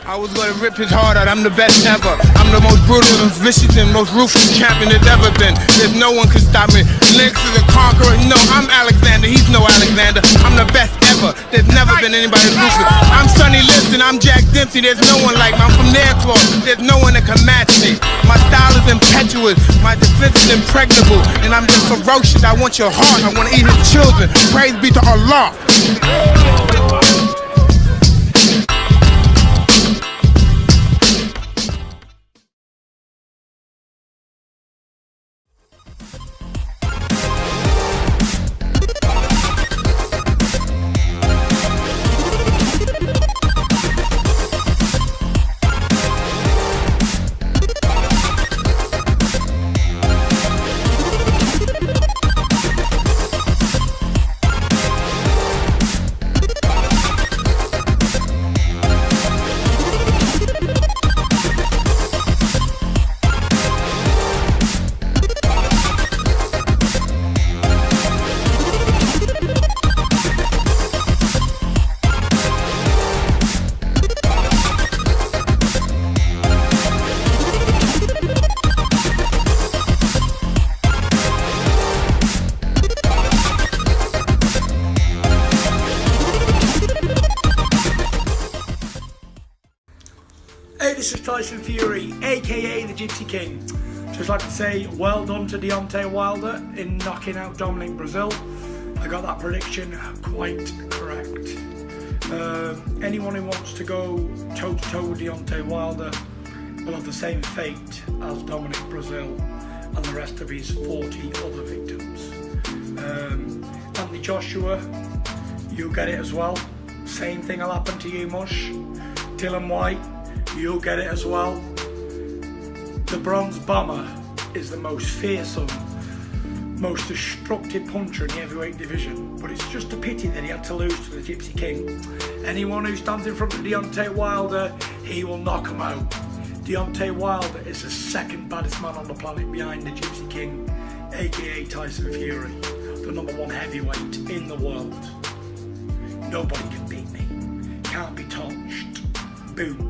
I was gonna rip his heart out, I'm the best ever. I'm the most brutal and vicious and most ruthless champion there's ever been. There's no one can stop me. Lynx is a conqueror, no, I'm Alexander, he's no Alexander. I'm the best ever, there's never been anybody ruthless. I'm Sonny Liston, I'm Jack Dempsey, there's no one like me. I'm from their claw, there's no one that can match me. My style is impetuous, my defense is impregnable, and I'm just ferocious. I want your heart, I want to eat his children. Praise be to Allah. This is Tyson Fury, aka the Gypsy King. Just like to say well done to Deontay Wilder in knocking out Dominic Breazeale. I got that prediction quite correct. Anyone who wants to go toe to toe with Deontay Wilder will have the same fate as Dominic Breazeale and the rest of his 40 other victims. Anthony Joshua, you'll get it as well. Same thing will happen to you, Mush. Dillian Whyte, you'll get it as well. The Bronze Bomber is the most fearsome, most destructive puncher in the heavyweight division, but it's just a pity that he had to lose to the Gypsy King. Anyone who stands in front of Deontay Wilder, he will knock him out. Deontay Wilder is the second baddest man on the planet behind the Gypsy King, aka Tyson Fury, the #1 heavyweight in the world. Nobody can beat me, can't be touched. Boom.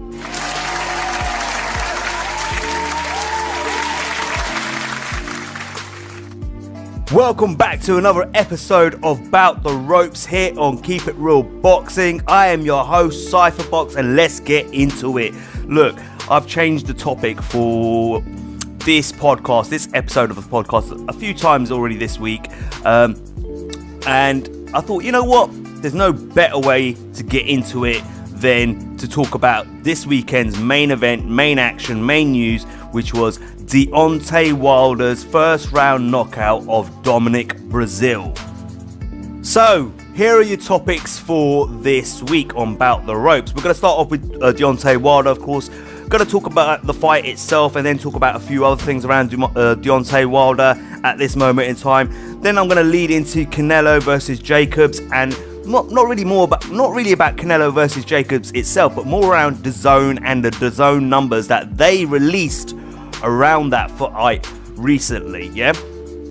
Welcome back to another episode of Bout the Ropes here on Keep It Real Boxing. I am your host, Cypherbox, and let's get into it. Look, I've changed the topic for this podcast, this episode of the podcast, a few times already this week. And I thought, you know what? There's no better way to get into it than to talk about this weekend's main event, main action, main news, which was Deontay Wilder's first round knockout of Dominic Breazeale. So, here are your topics for this week on Bout the Ropes. We're going to start off with Deontay Wilder, of course. Going to talk about the fight itself and then talk about a few other things around Deontay Wilder at this moment in time. Then I'm going to lead into Canelo versus Jacobs, and not really about Canelo versus Jacobs itself, but more around Dazn and the Dazn numbers that they released around that fight recently, yeah?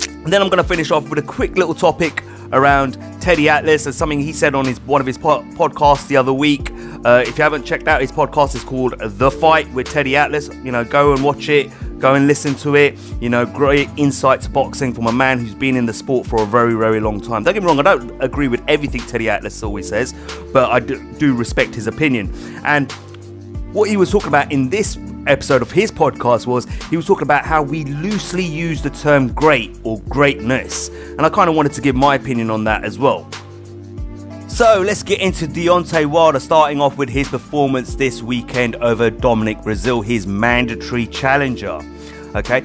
And then I'm going to finish off with a quick little topic around Teddy Atlas and something he said on one of his podcasts the other week. If you haven't checked out his podcast, it's called The Fight with Teddy Atlas. You know, go and watch it, go and listen to it. You know, great insight to boxing from a man who's been in the sport for a very, very long time. Don't get me wrong, I don't agree with everything Teddy Atlas always says, but I do respect his opinion. And what he was talking about in this episode of his podcast was he was talking about how we loosely use the term great or greatness, and I kind of wanted to give my opinion on that as well. So let's get into Deontay Wilder, starting off with his performance this weekend over Dominic Breazeale, his mandatory challenger. Okay,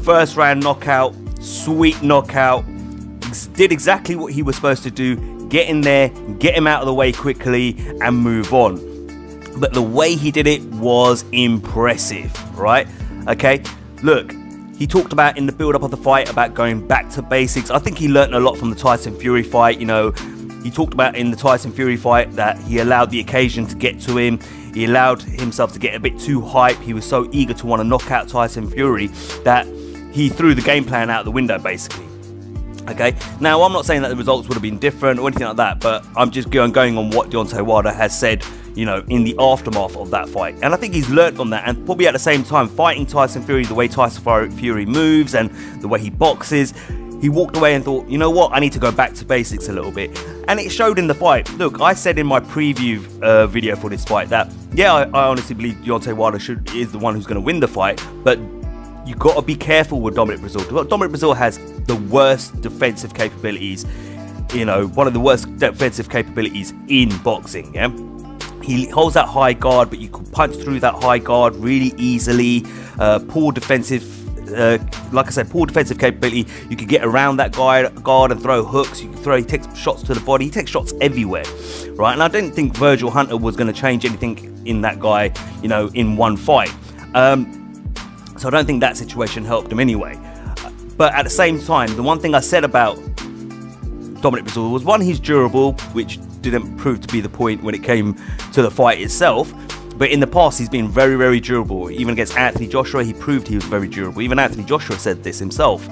first round knockout, sweet knockout, did exactly what he was supposed to do, get in there, get him out of the way quickly and move on. But the way he did it was impressive, right? Okay, look, he talked about in the build-up of the fight about going back to basics. I think he learned a lot from the Tyson Fury fight. You know, he talked about in the Tyson Fury fight that he allowed the occasion to get to him. He allowed himself to get a bit too hype. He was so eager to want to knock out Tyson Fury that he threw the game plan out the window, basically. Okay, now I'm not saying that the results would have been different or anything like that, but I'm just going on what Deontay Wilder has said, in the aftermath of that fight. And I think he's learned from that, and probably at the same time, fighting Tyson Fury, the way Tyson Fury moves and the way he boxes, he walked away and thought, you know what, I need to go back to basics a little bit. And it showed in the fight. Look, I said in my preview video for this fight that, I honestly believe Deontay Wilder is the one who's going to win the fight, but you got to be careful with Dominic Breazeale. Dominic Breazeale has the worst defensive capabilities, one of the worst defensive capabilities in boxing, yeah? He holds that high guard, but you can punch through that high guard really easily. Poor defensive capability. You can get around that guard and throw hooks. He takes shots to the body. He takes shots everywhere, right? And I didn't think Virgil Hunter was going to change anything in that guy, in one fight. So I don't think that situation helped him anyway. But at the same time, the one thing I said about Dominic Breazeale was, one, he's durable, which didn't prove to be the point when it came to the fight itself. But in the past, he's been very, very durable. Even against Anthony Joshua, he proved he was very durable. Even Anthony Joshua said this himself.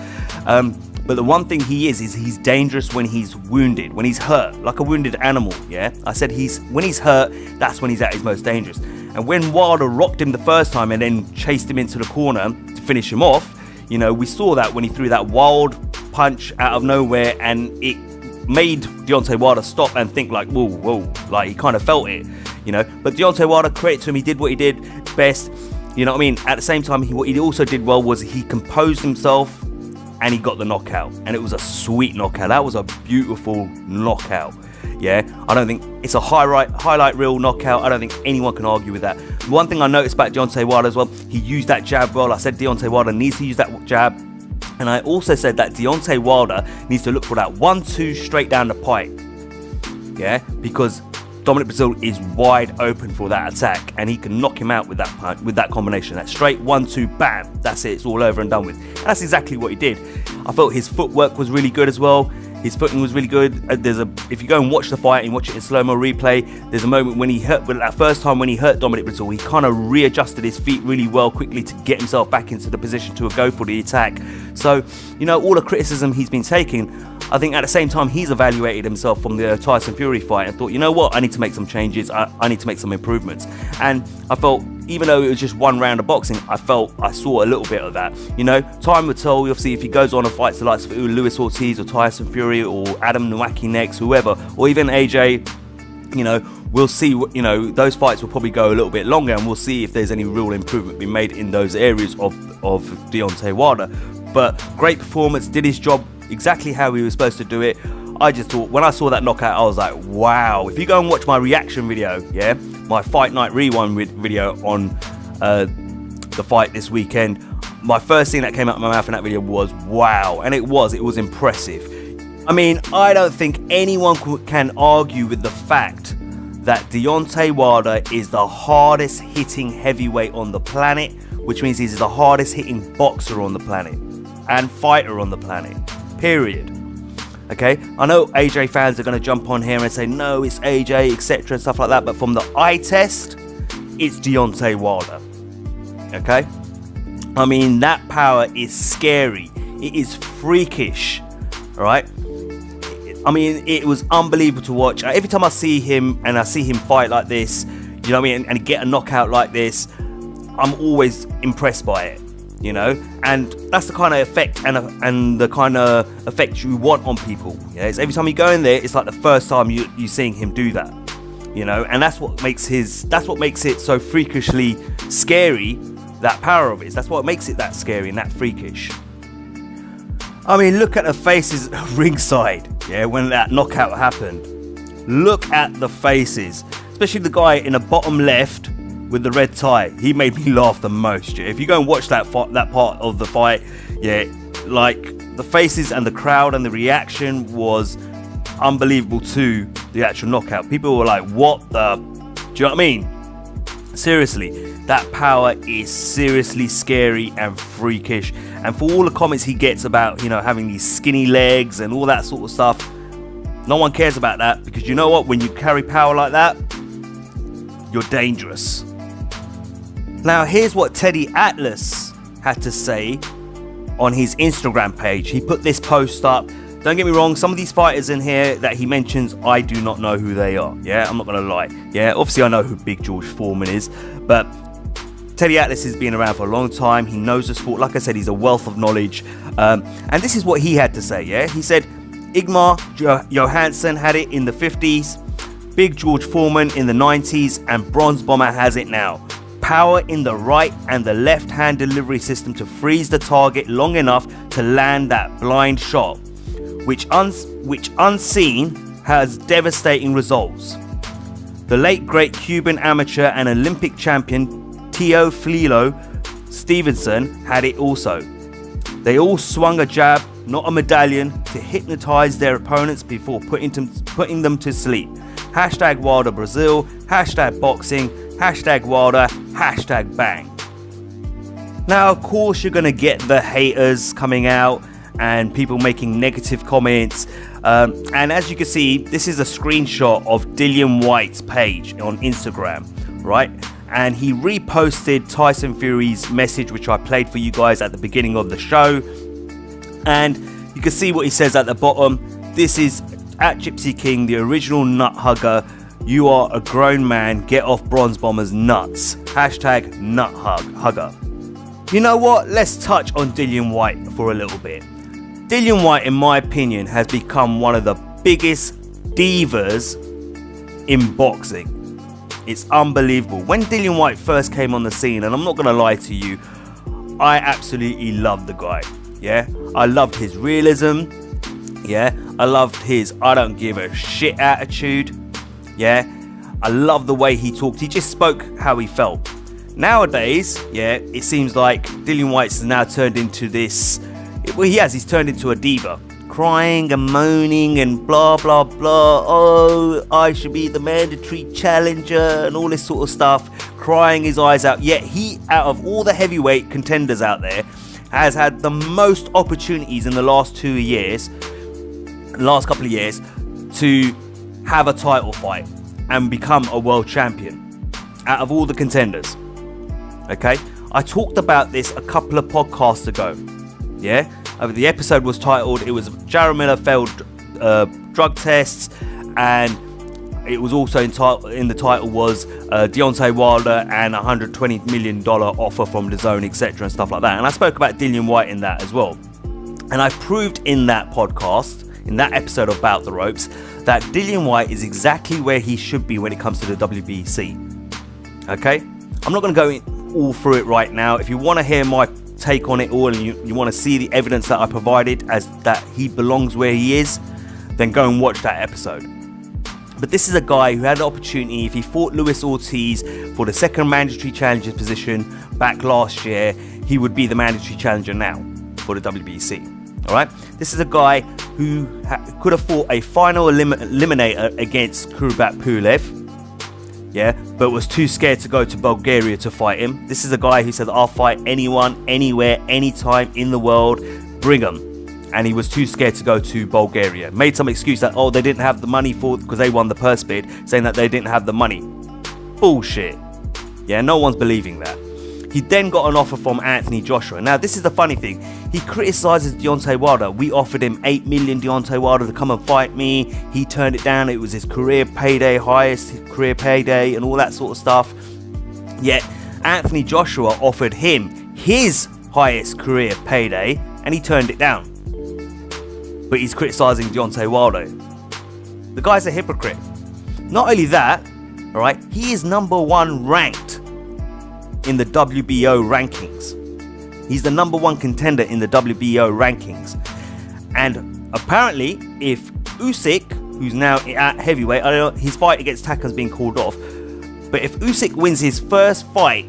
But the one thing he is he's dangerous when he's wounded, when he's hurt, like a wounded animal, yeah? I said when he's hurt, that's when he's at his most dangerous. And when Wilder rocked him the first time and then chased him into the corner to finish him off, we saw that when he threw that wild punch out of nowhere, and it made Deontay Wilder stop and think like, whoa, like he kind of felt it, But Deontay Wilder, credit to him, he did what he did best, you know what I mean? At the same time, what he also did well was he composed himself and he got the knockout, and it was a sweet knockout. That was a beautiful knockout. Yeah, I don't think it's a highlight reel knockout. I don't think anyone can argue with that. One thing I noticed about Deontay Wilder as well, he used that jab well. I said Deontay Wilder needs to use that jab. And I also said that Deontay Wilder needs to look for that 1-2 straight down the pipe. Yeah, because Dominic Breazeale is wide open for that attack, and he can knock him out with that punch, with that combination. That straight 1-2, bam, that's it. It's all over and done with. And that's exactly what he did. I felt his footwork was really good as well. His footing was really good. If you go and watch the fight and watch it in slow-mo replay, there's a moment when that first time when he hurt Dominic Breazeale, he kind of readjusted his feet really well quickly to get himself back into the position to go for the attack. So, all the criticism he's been taking, I think at the same time he's evaluated himself from the Tyson Fury fight and thought, you know what, I need to make some changes. I need to make some improvements. And I felt, even though it was just one round of boxing, I saw a little bit of that. Time will tell. Obviously, if he goes on and fights the likes of Luis Ortiz or Tyson Fury or Adam Nowacki next, whoever, or even AJ, we'll see. Those fights will probably go a little bit longer, and we'll see if there's any real improvement being made in those areas of Deontay Wilder. But great performance, did his job exactly how he was supposed to do it. I just thought, when I saw that knockout, I was like, wow. If you go and watch my reaction video, yeah, my Fight Night Rewind video on the fight this weekend, my first thing that came out of my mouth in that video was wow. And it was impressive. I mean, I don't think anyone can argue with the fact that Deontay Wilder is the hardest hitting heavyweight on the planet, which means he's the hardest hitting boxer on the planet and fighter on the planet, period. Okay, I know AJ fans are going to jump on here and say, no, it's AJ, etc. and stuff like that. But from the eye test, it's Deontay Wilder. Okay? I mean, that power is scary. It is freakish. All right? I mean, it was unbelievable to watch. Every time I see him and I see him fight like this, you know what I mean, and get a knockout like this, I'm always impressed by it. And that's the kind of effect and the kind of effect you want on people. It's every time you go in there, it's like the first time you're seeing him do that. And that's what makes it so freakishly scary. That power of it. That's what makes it that scary and that freakish. I mean, look at the faces ringside. Yeah, when that knockout happened. Look at the faces, especially the guy in the bottom left with the red tie. He made me laugh the most. Yeah? If you go and watch that part of the fight, yeah, like the faces and the crowd and the reaction was unbelievable to the actual knockout. People were like, what the, do you know what I mean? Seriously, that power is seriously scary and freakish. And for all the comments he gets about, having these skinny legs and all that sort of stuff, no one cares about that, because you know what, when you carry power like that, you're dangerous. Now, here's what Teddy Atlas had to say on his Instagram page. He put this post up don't get me wrong, some of these fighters in here that he mentions, I do not know who they are. Yeah, I'm not going to lie. Yeah, obviously I know who Big George Foreman is, but Teddy Atlas has been around for a long time. He knows the sport. Like I said, he's a wealth of knowledge. And this is what he had to say, yeah? He said, Igmar Johansson had it in the 50s, Big George Foreman in the 90s, and Bronze Bomber has it now. Power in the right and the left hand delivery system to freeze the target long enough to land that blind shot, which unseen has devastating results. The late great Cuban amateur and Olympic champion Teofilo Stevenson had it also. They all swung a jab, not a medallion, to hypnotize their opponents before putting them to sleep. Hashtag Wilder Brazil, hashtag boxing, hashtag Wilder, hashtag bang. Now, of course, you're going to get the haters coming out and people making negative comments. And as you can see, this is a screenshot of Dillian Whyte's page on Instagram, right? And he reposted Tyson Fury's message, which I played for you guys at the beginning of the show. And you can see what he says at the bottom. This is at Gypsy King, the original nut hugger. You are a grown man. Get off Bronze Bomber's nuts. Hashtag nut hugger. You know what? Let's touch on Dillian Whyte for a little bit. Dillian Whyte, in my opinion, has become one of the biggest divas in boxing. It's unbelievable. When Dillian Whyte first came on the scene, and I'm not going to lie to you, I absolutely loved the guy. Yeah, I loved his realism. Yeah, I loved his I don't give a shit attitude. Yeah, I love the way he talked. He just spoke how he felt. Nowadays, yeah, it seems like Dillian Whyte's now turned into this. Well, he's turned into a diva, crying and moaning and blah blah blah. Oh, I should be the mandatory challenger and all this sort of stuff, crying his eyes out. Yet he, out of all the heavyweight contenders out there, has had the most opportunities in the last couple of years, to have a title fight and become a world champion out of all the contenders. Okay, I talked about this a couple of podcasts ago. Yeah, the episode was titled, it was Jermell failed drug tests, and it was also in the title was Deontay Wilder and $120 million offer from Dazn, etc. and stuff like that. And I spoke about Dillian Whyte in that as well. And I proved in that podcast, in that episode of Bout the Ropes, that Dillian Whyte is exactly where he should be when it comes to the WBC. Okay, I'm not going to go all through it right now. If you want to hear my take on it all and you want to see the evidence that I provided as that he belongs where he is, then go and watch that episode. But this is a guy who had an opportunity. If he fought Luis Ortiz for the second mandatory challenger position back last year, he would be the mandatory challenger now for the WBC. All right, this is a guy who could have fought a final eliminator against Kurubat Pulev, yeah, but was too scared to go to Bulgaria to fight him. This is a guy who said, I'll fight anyone, anywhere, anytime in the world, bring him. And he was too scared to go to Bulgaria. Made some excuse that, oh, they didn't have the money because they won the purse bid, saying that they didn't have the money. Bullshit. Yeah, no one's believing that. He then got an offer from Anthony Joshua. Now, this is the funny thing. He criticizes Deontay Wilder. We offered him $8 million, Deontay Wilder, to come and fight me. He turned it down. It was his career payday, highest career payday, and all that sort of stuff. Yet, Anthony Joshua offered him his highest career payday, and he turned it down. But he's criticizing Deontay Wilder. The guy's a hypocrite. Not only that, all right, he is #1 ranked in the WBO rankings. He's the #1 contender in the WBO rankings. And apparently, if Usyk, who's now at heavyweight, I don't know, his fight against Takkam's been called off, but if Usyk wins his first fight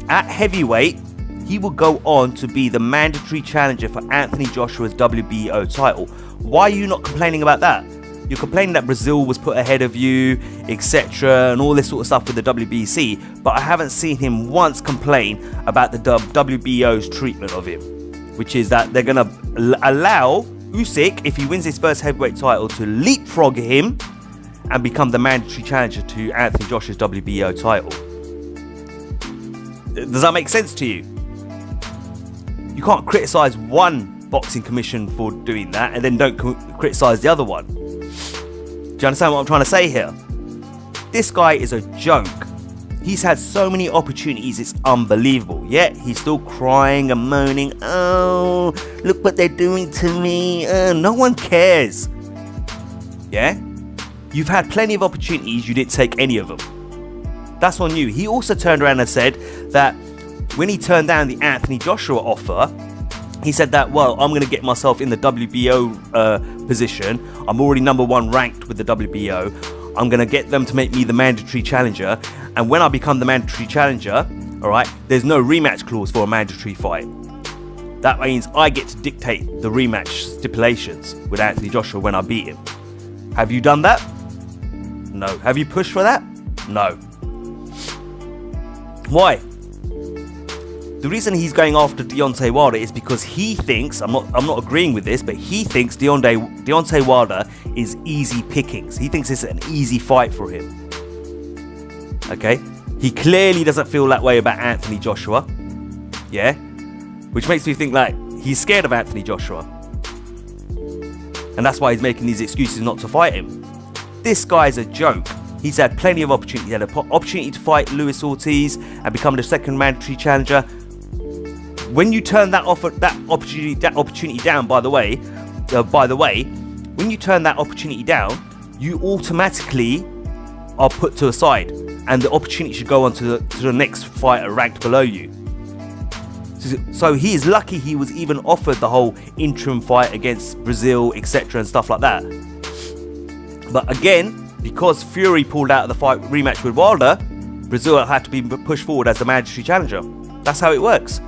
at heavyweight, he will go on to be the mandatory challenger for Anthony Joshua's WBO title. Why are you not complaining about that? You're complaining that Brazil was put ahead of you, etc., and all this sort of stuff with the WBC, but I haven't seen him once complain about the WBO's treatment of him, which is that they're going to allow Usyk, if he wins his first heavyweight title, to leapfrog him and become the mandatory challenger to Anthony Joshua's WBO title. Does that make sense to you? You can't criticize one boxing commission for doing that, and then don't criticize the other one. Do you understand what I'm trying to say here? This guy is a joke. He's had so many opportunities, it's unbelievable. Yet he's still crying and moaning, oh, look what they're doing to me. No one cares. Yeah? You've had plenty of opportunities, you didn't take any of them. That's on you. He also turned around and said that when he turned down the Anthony Joshua offer, he said that, well, I'm going to get myself in the WBO position. I'm already number 1 ranked with the WBO. I'm going to get them to make me the mandatory challenger. And when I become the mandatory challenger, all right, there's no rematch clause for a mandatory fight. That means I get to dictate the rematch stipulations with Anthony Joshua when I beat him. Have you done that? No. Have you pushed for that? No. Why? The reason he's going after Deontay Wilder is because he thinks, I'm not agreeing with this, but he thinks Deontay Wilder is easy pickings. He thinks it's an easy fight for him. Okay? He clearly doesn't feel that way about Anthony Joshua. Yeah? Which makes me think like he's scared of Anthony Joshua. And that's why he's making these excuses not to fight him. This guy's a joke. He's had plenty of opportunity. He had an opportunity to fight Luis Ortiz and become the second mandatory challenger. When you turn that opportunity down, by the way, when you turn that opportunity down, you automatically are put to a side, and the opportunity should go on to the next fighter ranked below you. So he is lucky he was even offered the whole interim fight against Breazeale, etc., and stuff like that. But again, because Fury pulled out of the fight rematch with Wilder, Breazeale had to be pushed forward as the mandatory challenger. That's how it works.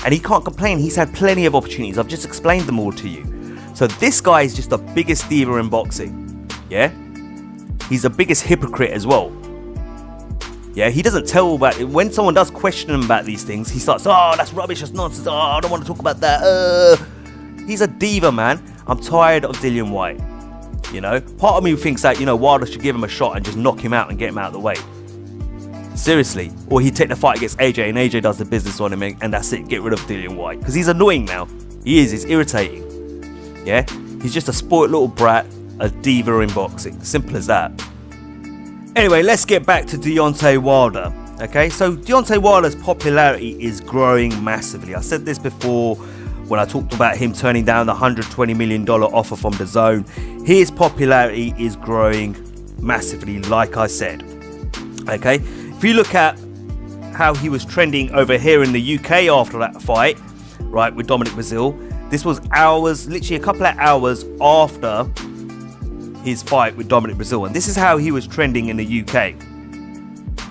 And he can't complain. He's had plenty of opportunities. I've just explained them all to you. So this guy is just the biggest diva in boxing. Yeah? He's the biggest hypocrite as well. Yeah, he doesn't tell about it. When someone does question him about these things, he starts, oh, that's rubbish, that's nonsense. Oh, I don't want to talk about that. He's a diva, man. I'm tired of Dillian Whyte. You know, part of me thinks that, you know, Wilder should give him a shot and just knock him out and get him out of the way. Seriously. Or he'd take the fight against AJ and AJ does the business on him and that's it. Get rid of Dillian Whyte. Because he's annoying now. He is. He's irritating. Yeah? He's just a spoiled little brat, a diva in boxing. Simple as that. Anyway, let's get back to Deontay Wilder. Okay, so Deontay Wilder's popularity is growing massively. I said this before when I talked about him turning down the $120 million offer from Dazn. His popularity is growing massively, like I said. Okay, if you look at how he was trending over here in the UK after that fight, right, with Dominic Breazeale, this was hours, literally a couple of hours after his fight with Dominic Breazeale, and this is how he was trending in the UK.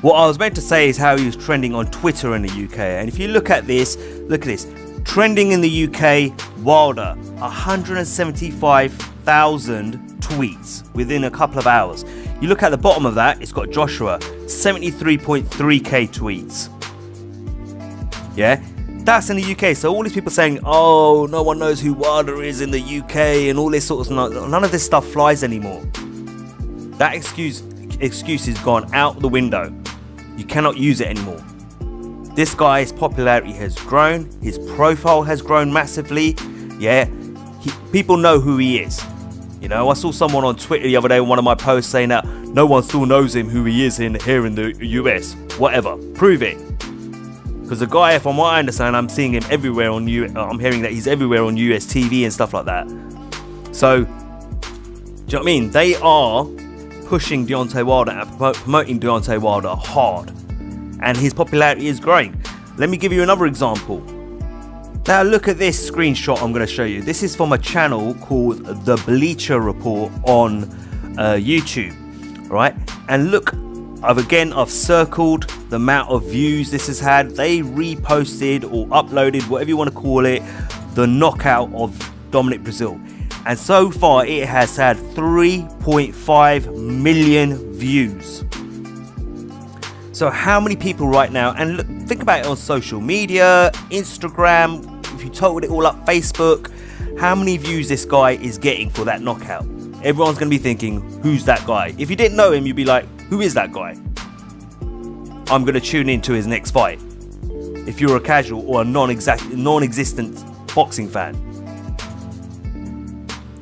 What I was meant to say is how he was trending on Twitter in the UK, and if you look at this, trending in the UK, Wilder, 175,000 tweets within a couple of hours. You look at the bottom of that, it's got Joshua, 73.3k tweets. Yeah, that's in the UK. So all these people saying, oh, no one knows who Wilder is in the UK and all this sort of stuff, none of this stuff flies anymore. That excuse is gone out the window. You cannot use it anymore. This guy's popularity has grown. His profile has grown massively. Yeah, people know who he is. You know, I saw someone on Twitter the other day in one of my posts saying that no one still knows him, who he is here in the US. Whatever, prove it. Because the guy, from what I understand, I'm seeing him everywhere on I'm hearing that he's everywhere on US TV and stuff like that. So, do you know what I mean? They are pushing Deontay Wilder and promoting Deontay Wilder hard. And his popularity is growing. Let me give you another example. Now look at this screenshot I'm going to show you. This is from a channel called The Bleacher Report on YouTube. Right? And look, I've circled the amount of views this has had. They reposted or uploaded, whatever you want to call it, the knockout of Dominic Breazeale. And so far it has had 3.5 million views. So how many people right now, and look, think about it on social media, Instagram, if you totaled it all up, Facebook, how many views this guy is getting for that knockout? Everyone's going to be thinking, who's that guy? If you didn't know him, you'd be like, who is that guy? I'm going to tune into his next fight. If you're a casual or a non-existent boxing fan.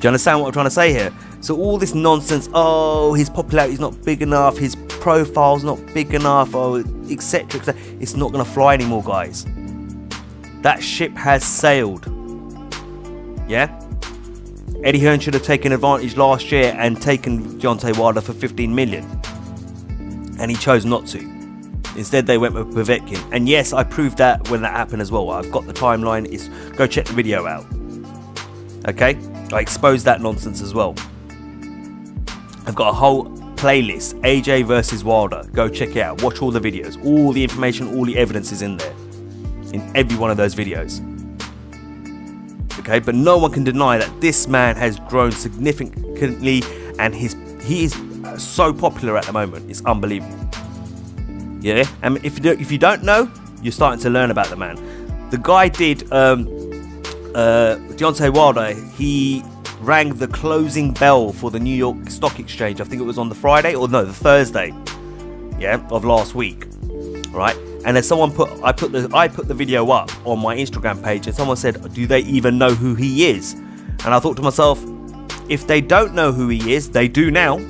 you understand what I'm trying to say here? So all this nonsense, oh, his popularity's not big enough, his profile's not big enough, oh, etc. It's not going to fly anymore, guys. That ship has sailed. Yeah? Eddie Hearn should have taken advantage last year and taken Deontay Wilder for 15 million. And he chose not to. Instead, they went with Povetkin. And yes, I proved that when that happened as well. I've got the timeline. Go check the video out. Okay? I exposed that nonsense as well. I've got a whole playlist, AJ versus Wilder. Go check it out. Watch all the videos. All the information, all the evidence is in there. In every one of those videos. Okay? But no one can deny that this man has grown significantly and he is so popular at the moment. It's unbelievable. Yeah? And if you don't know, you're starting to learn about the man. The guy did... Deontay Wilder, he rang the closing bell for the New York Stock Exchange. I think it was on the Thursday, of last week, right? And then I put the video up on my Instagram page, and someone said, "Do they even know who he is?" And I thought to myself, if they don't know who he is, they do now.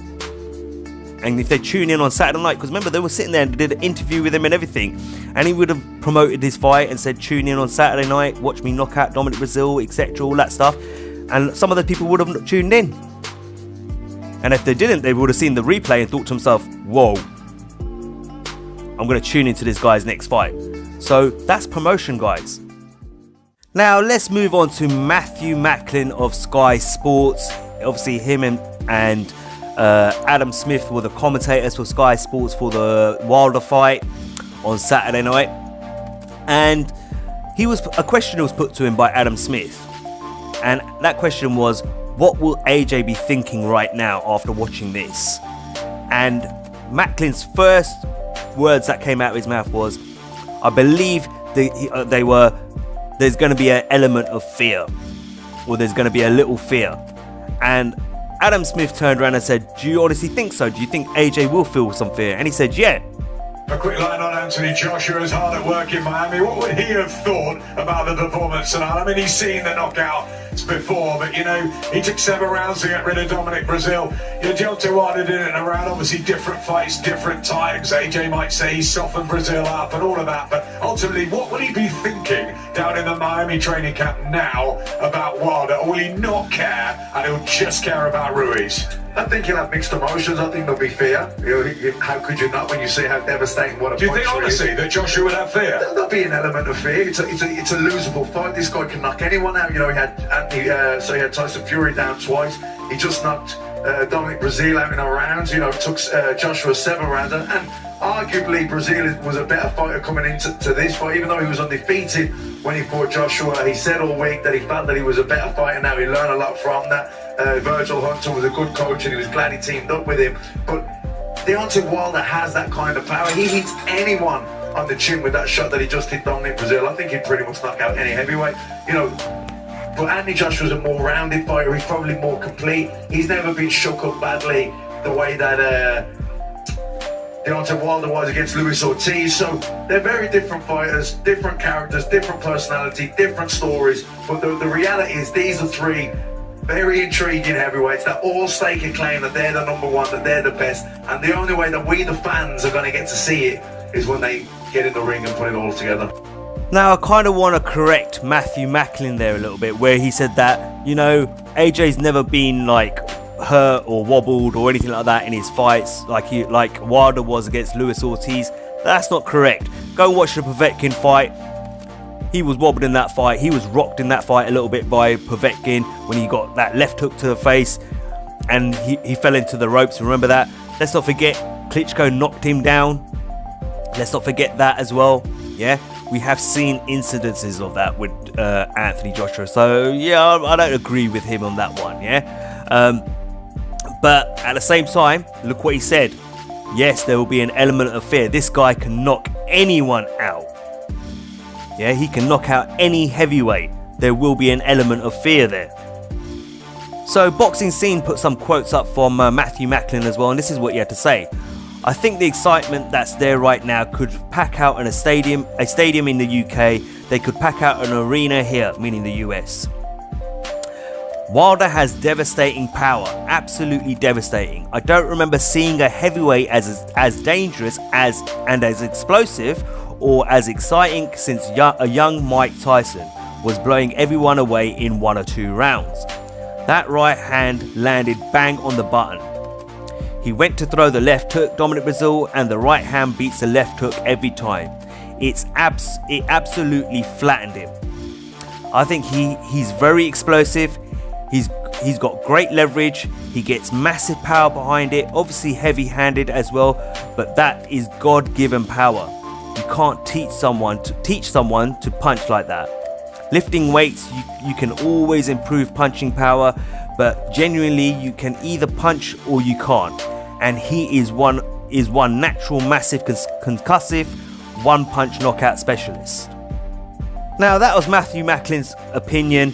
And if they tune in on Saturday night, because remember they were sitting there and did an interview with him and everything, and he would have promoted his fight and said, tune in on Saturday night, watch me knock out Dominic Breazeale, etc., all that stuff, and some of the people would have tuned in. And if they didn't, they would have seen the replay and thought to themselves, whoa, I'm going to tune into this guy's next fight. So that's promotion, guys. Now let's move on to Matthew Macklin of Sky Sports. Obviously him and Adam Smith were the commentators for Sky Sports for the Wilder fight on Saturday night, and a question was put to him by Adam Smith, and that question was, what will AJ be thinking right now after watching this? And Macklin's first words that came out of his mouth was, I believe there's going to be an element of fear, or there's going to be a little fear. And Adam Smith turned around and said, do you honestly think so? Do you think AJ will feel some fear? And he said, yeah. A quick line on Anthony Joshua's hard at work in Miami. What would he have thought about the performance tonight? I mean, he's seen the knockouts before, but, he took 7 rounds to get rid of Dominic Breazeale. Deontay Wilder did it in a round. Obviously, different fights, different times. AJ might say he softened Breazeale up and all of that, but ultimately, what would he be thinking down in the Miami training camp now about Wilder? Or will he not care and he'll just care about Ruiz? I think he'll have mixed emotions. I think there'll be fear. How could you not when you see how devastating what a punch is? Do you think honestly that Joshua would have fear? There'll be an element of fear. It's a losable fight. This guy can knock anyone out. He had Tyson Fury down twice. He just knocked Dominic Breazeale out in a round. Took Joshua 7 rounds, and arguably Breazeale was a better fighter coming into this fight, even though he was undefeated when he fought Joshua. He said all week that he felt that he was a better fighter. Now he learned a lot from that. Virgil Hunter was a good coach and he was glad he teamed up with him. But Deontay Wilder has that kind of power. He hits anyone on the chin with that shot that he just hit Dominic Breazeale. I think he'd pretty much knock out any heavyweight. But Anthony Joshua's a more rounded fighter. He's probably more complete. He's never been shook up badly the way that Deontay Wilder was against Luis Ortiz. So they're very different fighters, different characters, different personality, different stories. But the reality is these are 3 very intriguing heavyweights that all stake a claim that they're the number one, that they're the best. And the only way that we, the fans, are going to get to see it is when they get in the ring and put it all together. Now, I kind of want to correct Matthew Macklin there a little bit, where he said that, AJ's never been hurt or wobbled or anything like that in his fights, like Wilder was against Luis Ortiz. That's not correct. Go watch the Povetkin fight. He was wobbled in that fight. He was rocked in that fight a little bit by Povetkin when he got that left hook to the face and he fell into the ropes. Remember that? Let's not forget Klitschko knocked him down. Let's not forget that as well. Yeah, we have seen incidences of that with Anthony Joshua. So yeah, I don't agree with him on that one. Yeah, but at the same time, look what he said. Yes, there will be an element of fear. This guy can knock anyone out. Yeah, he can knock out any heavyweight. There will be an element of fear there. So Boxing Scene put some quotes up from Matthew Macklin as well, and this is what he had to say. I think the excitement that's there right now could pack out in a stadium in the UK. They could pack out an arena here, meaning the US. Wilder has devastating power, absolutely devastating. I don't remember seeing a heavyweight as dangerous and as explosive or as exciting since a young Mike Tyson was blowing everyone away in 1 or 2 rounds. That right hand landed bang on the button. He went to throw the left hook, Dominic Breazeale, and the right hand beats the left hook every time. It absolutely flattened him. I think he's very explosive. He's got great leverage. He gets massive power behind it. Obviously heavy-handed as well, but that is God-given power. You can't teach someone to punch like that. Lifting weights, you can always improve punching power, but genuinely you can either punch or you can't. And he is one natural massive concussive one-punch knockout specialist. Now that was Matthew Macklin's opinion,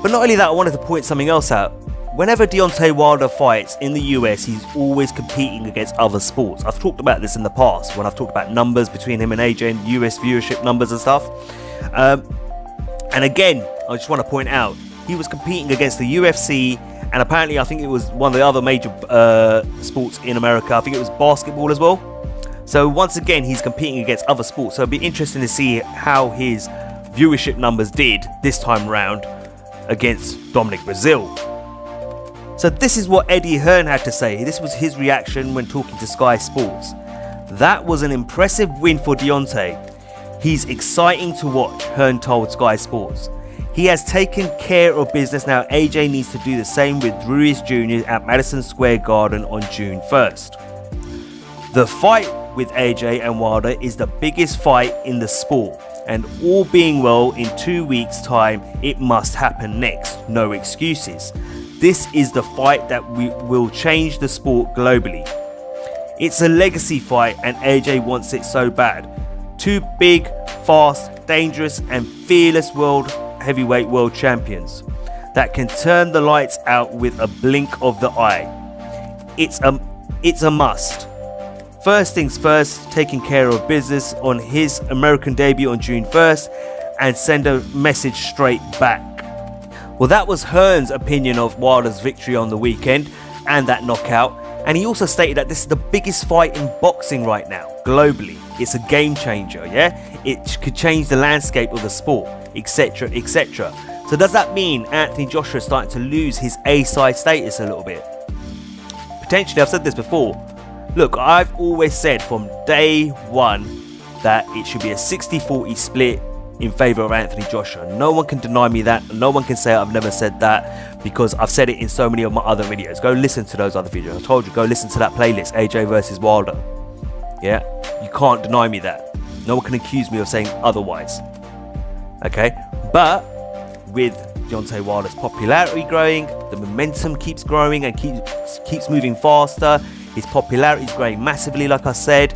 but not only that, I wanted to point something else out. Whenever Deontay Wilder fights in the US, he's always competing against other sports. I've talked about this in the past when I've talked about numbers between him and AJ and US viewership numbers and stuff. And again, I just want to point out, he was competing against the UFC, and apparently I think it was one of the other major sports in America. I think it was basketball as well. So once again, he's competing against other sports. So it'd be interesting to see how his viewership numbers did this time round against Dominic Breazeale. So this is what Eddie Hearn had to say. This was his reaction when talking to Sky Sports. That was an impressive win for Deontay. He's exciting to watch, Hearn told Sky Sports. He has taken care of business. Now AJ needs to do the same with Ruiz Jr. at Madison Square Garden on June 1st. The fight with AJ and Wilder is the biggest fight in the sport, and all being well, in 2 weeks' time it must happen next. No excuses. This is the fight that will change the sport globally. It's a legacy fight and AJ wants it so bad. 2 big, fast, dangerous and fearless heavyweight world champions that can turn the lights out with a blink of the eye. It's a must. First things first, taking care of business on his American debut on June 1st and send a message straight back. Well, that was Hearn's opinion of Wilder's victory on the weekend and that knockout. And he also stated that this is the biggest fight in boxing right now, globally. It's a game changer, yeah? It could change the landscape of the sport, etc, etc. So does that mean Anthony Joshua is starting to lose his A-side status a little bit? Potentially, I've said this before. Look, I've always said from day one that it should be a 60-40 split in favour of Anthony Joshua. No one can deny me that. No one can say I've never said that, because I've said it in so many of my other videos. Go listen to those other videos. I told you, go listen to that playlist, AJ versus Wilder. Yeah, you can't deny me that. No one can accuse me of saying otherwise. Okay, but with Deontay Wilder's popularity growing, the momentum keeps growing and keeps moving faster. His popularity is growing massively, like I said.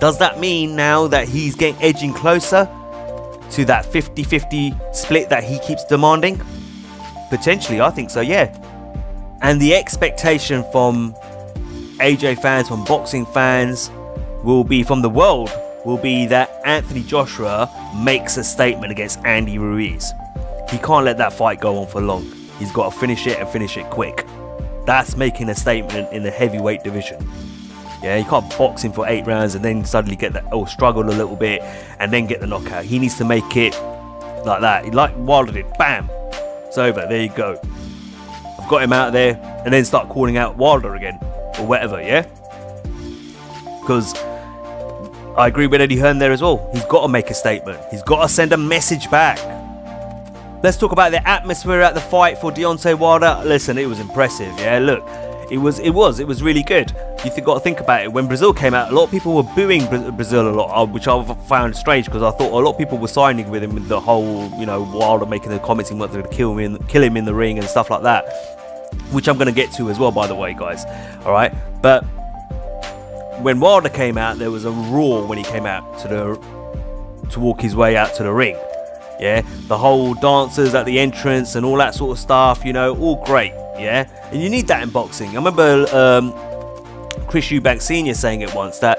Does that mean now that he's edging closer to that 50-50 split that he keeps demanding? Potentially, I think so, yeah. And the expectation from AJ fans, from boxing fans, will be from the world, will be that Anthony Joshua makes a statement against Andy Ruiz. He can't let that fight go on for long. He's got to finish it and finish it quick. That's making a statement in the heavyweight division. Yeah, you can't box him for 8 rounds and then suddenly get that, struggle a little bit and then get the knockout. He needs to make it like that. Like Wilder did, bam, it's over, there you go. I've got him out there, and then start calling out Wilder again or whatever, yeah? Because I agree with Eddie Hearn there as well. He's got to make a statement. He's got to send a message back. Let's talk about the atmosphere at the fight for Deontay Wilder. Listen, it was impressive, yeah? Look, it was really good. You got to think about it. When Breazeale came out, a lot of people were booing Breazeale a lot, which I found strange, because I thought a lot of people were signing with him with the whole, Wilder making the comments he wanted to kill him in the ring and stuff like that, which I'm going to get to as well, by the way, guys. All right, but when Wilder came out, there was a roar when he came out to walk his way out to the ring. Yeah, the whole dancers at the entrance and all that sort of stuff, all great. Yeah, and you need that in boxing. I remember Chris Eubank Sr. saying it once, that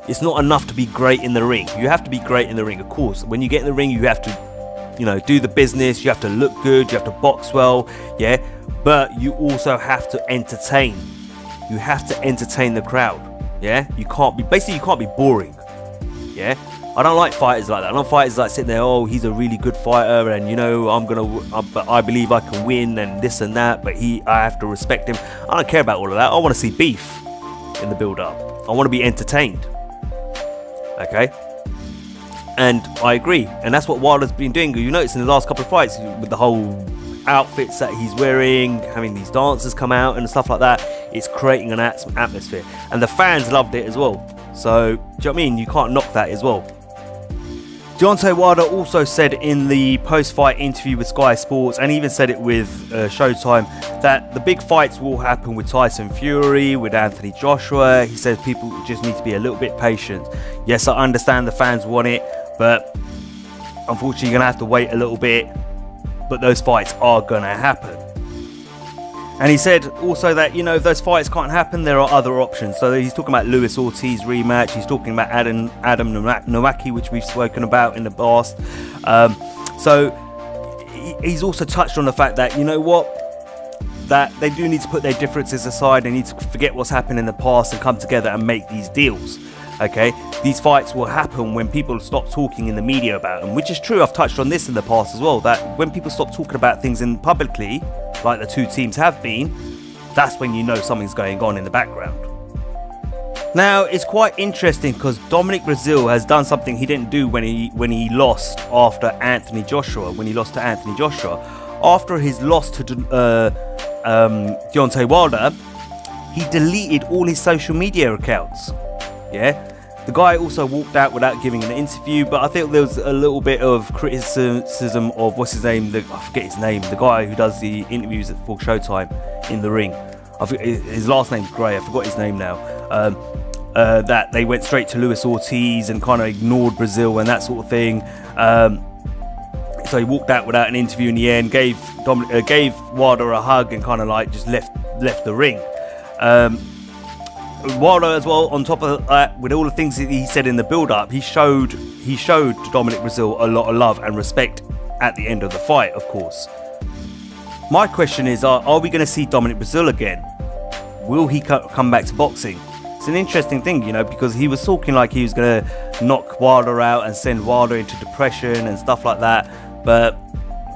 it's not enough to be great in the ring. You have to be great in the ring, of course. When you get in the ring, you have to do the business. You have to look good. You have to box well. Yeah. But you also have to entertain. You have to entertain the crowd. Yeah. You can't be boring. Yeah. I don't like fighters like that. I don't like fighters like sitting there, oh, he's a really good fighter, and but I believe I can win, and this and that, but I have to respect him. I don't care about all of that. I want to see beef in the build-up. I want to be entertained. Okay? And I agree. And that's what Wilder's been doing. You notice in the last couple of fights, with the whole outfits that he's wearing, having these dancers come out and stuff like that, it's creating an atmosphere. And the fans loved it as well. So, do you know what I mean? You can't knock that as well. Deontay Wilder also said in the post-fight interview with Sky Sports, and even said it with Showtime, that the big fights will happen with Tyson Fury, with Anthony Joshua. He says people just need to be a little bit patient. Yes, I understand the fans want it, but unfortunately you're going to have to wait a little bit. But those fights are going to happen. And he said also that, if those fights can't happen, there are other options. So he's talking about Luis Ortiz rematch. He's talking about Adam Nowacki, which we've spoken about in the past. So he's also touched on the fact that, that they do need to put their differences aside. They need to forget what's happened in the past and come together and make these deals. Okay, these fights will happen when people stop talking in the media about them, which is true. I've touched on this in the past as well, that when people stop talking about things in publicly, like the two teams have been, that's when you know something's going on in the background. Now, it's quite interesting because Dominic Breazeale has done something he didn't do when he lost after Anthony Joshua. When he lost to Anthony Joshua, after his loss to Deontay Wilder, he deleted all his social media accounts. Yeah, the guy also walked out without giving an interview, but I think there was a little bit of criticism of what's his name? I forget his name. The guy who does the interviews for Showtime in the ring. I think his last name's Gray. I forgot his name now. That they went straight to Luis Ortiz and kind of ignored Breazeale and that sort of thing. So he walked out without an interview in the end. Gave Wilder a hug and kind of like just left the ring. Wilder as well, on top of that, with all the things that he said in the build-up, he showed Dominic Breazeale a lot of love and respect at the end of the fight, of course. My question is, are we going to see Dominic Breazeale again? Will he come back to boxing? It's an interesting thing, because he was talking like he was going to knock Wilder out and send Wilder into depression and stuff like that. But,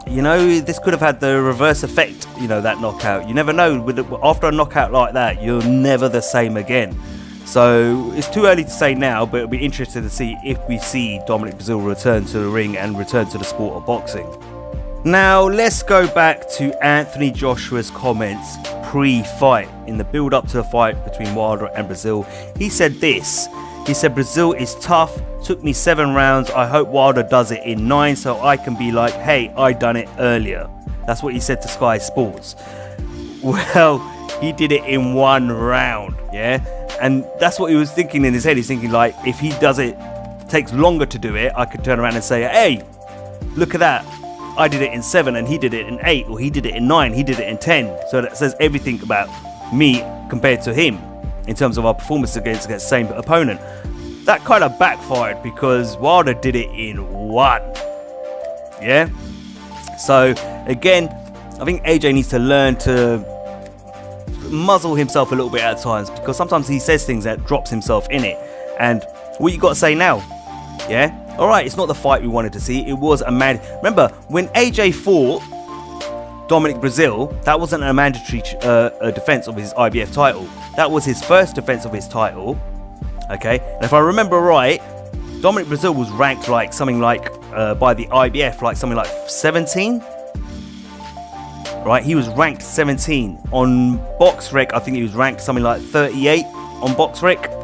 this could have had the reverse effect, that knockout. You never know. After a knockout like that, you're never the same again. So it's too early to say now, but it'll be interesting to see if we see Dominic Breazeale return to the ring and return to the sport of boxing. Now, let's go back to Anthony Joshua's comments pre-fight, in the build-up to the fight between Wilder and Breazeale. He said this. He said, Breazeale is tough, took me 7 rounds, I hope Wilder does it in 9 so I can be like, hey, I done it earlier. That's what he said to Sky Sports. Well, he did it in 1 round, yeah? And that's what he was thinking in his head. He's thinking like, if he does it, takes longer to do it, I could turn around and say, hey, look at that. I did it in 7 and he did it in 8, or he did it in 9, he did it in 10. So that says everything about me compared to him in terms of our performance against the same opponent. That kind of backfired because Wilder did it in 1. Yeah? So, again, I think AJ needs to learn to muzzle himself a little bit at times, because sometimes he says things that drops himself in it. And what you got to say now? Yeah? Alright, it's not the fight we wanted to see. It was a mad... Remember, when AJ fought Dominic Breazeale, that wasn't a mandatory defense of his IBF title. That was his first defense of his title. Okay, and if I remember right, Dominic Breazeale was ranked like something like by the IBF, like something like 17. Right, he was ranked 17 on BoxRec. I think he was ranked something like 38 on BoxRec.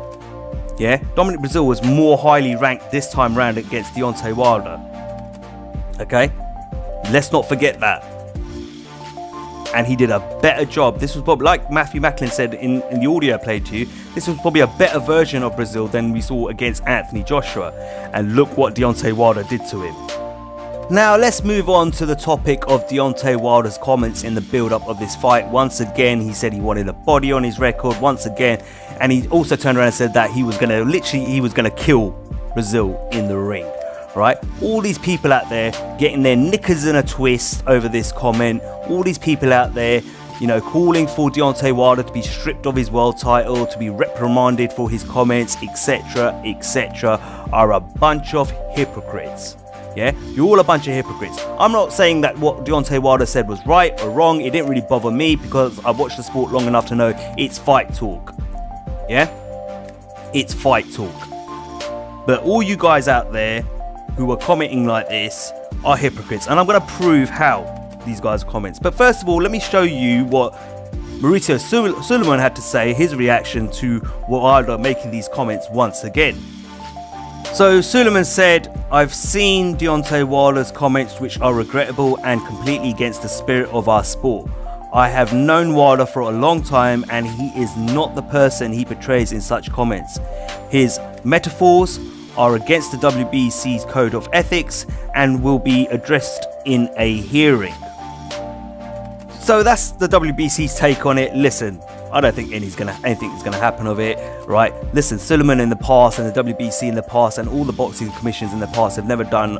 Yeah, Dominic Breazeale was more highly ranked this time round against Deontay Wilder. Okay, let's not forget that. And he did a better job. This was probably, like Matthew Macklin said in the audio I played to you, this was probably a better version of Breazeale than we saw against Anthony Joshua. And look what Deontay Wilder did to him. Now let's move on to the topic of Deontay Wilder's comments in the build-up of this fight. Once again, he said he wanted a body on his record once again. And he also turned around and said that he was going to kill Breazeale in the ring. right? All these people out there getting their knickers in a twist over this comment. All these people out there, you know, calling for Deontay Wilder to be stripped of his world title, to be reprimanded for his comments, etc., etc., are a bunch of hypocrites. Yeah, you're all a bunch of hypocrites. I'm not saying that what Deontay Wilder said was right or wrong. It didn't really bother me because I've watched the sport long enough to know it's fight talk. Yeah, it's fight talk. But all you guys out there who are commenting like this are hypocrites, and I'm going to prove how these guys' comments. But first of all, let me show you what Mauricio Sulaiman had to say, his reaction to Wilder making these comments once again. So Sulaiman said, "I've seen Deontay Wilder's comments, which are regrettable and completely against the spirit of our sport. I have known Wilder for a long time and he is not the person he portrays in such comments. His metaphors are against the WBC's code of ethics and will be addressed in a hearing." So that's the WBC's take on it. Listen, I don't think anything's gonna happen of it, right? Listen, Sulaiman in the past and the WBC in the past and all the boxing commissions in the past have never done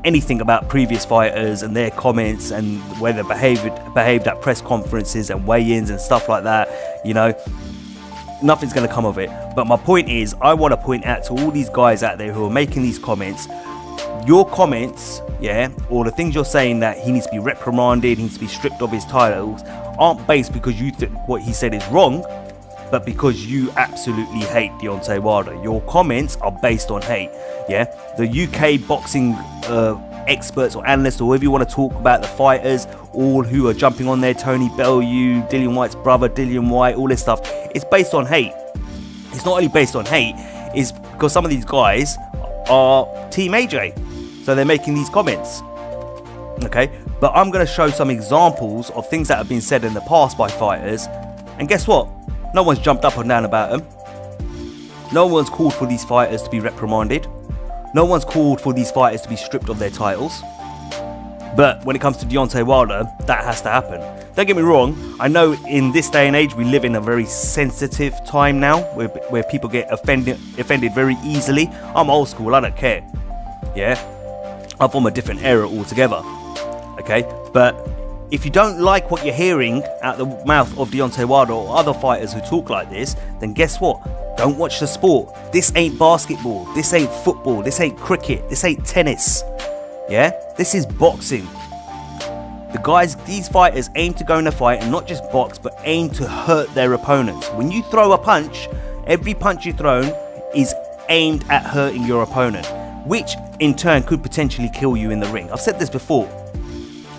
anything about previous fighters and their comments and where they behaved at press conferences and weigh-ins and stuff like that. You know, nothing's gonna come of it. But my point is, I want to point out to all these guys out there who are making these comments, your comments, yeah, or the things you're saying that he needs to be reprimanded, he needs to be stripped of his titles, aren't based because you think what he said is wrong, but because you absolutely hate Deontay Wilder. Your comments are based on hate, yeah? The UK boxing experts or analysts, or whoever you want to talk about, the fighters, all who are jumping on there, Tony Bellew, Dillian Whyte's brother, Dillian Whyte, all this stuff, it's based on hate. It's not only based on hate, it's because some of these guys are Team AJ, so they're making these comments, okay? But I'm going to show some examples of things that have been said in the past by fighters, and guess what? No one's jumped up and down about them. No one's called for these fighters to be reprimanded. No one's called for these fighters to be stripped of their titles. But when it comes to Deontay Wilder, that has to happen. Don't get me wrong, I know in this day and age we live in a very sensitive time now where people get offended very easily. I'm old school, I don't care. Yeah, I'm from a different era altogether. Okay, but if you don't like what you're hearing out the mouth of Deontay Wilder or other fighters who talk like this, then guess what? Don't watch the sport. This ain't basketball, this ain't football, this ain't cricket, this ain't tennis. Yeah, this is boxing. These fighters aim to go in a fight and not just box, but aim to hurt their opponents. When you throw a punch, every punch you've thrown is aimed at hurting your opponent, which in turn could potentially kill you in the ring. I've said this before.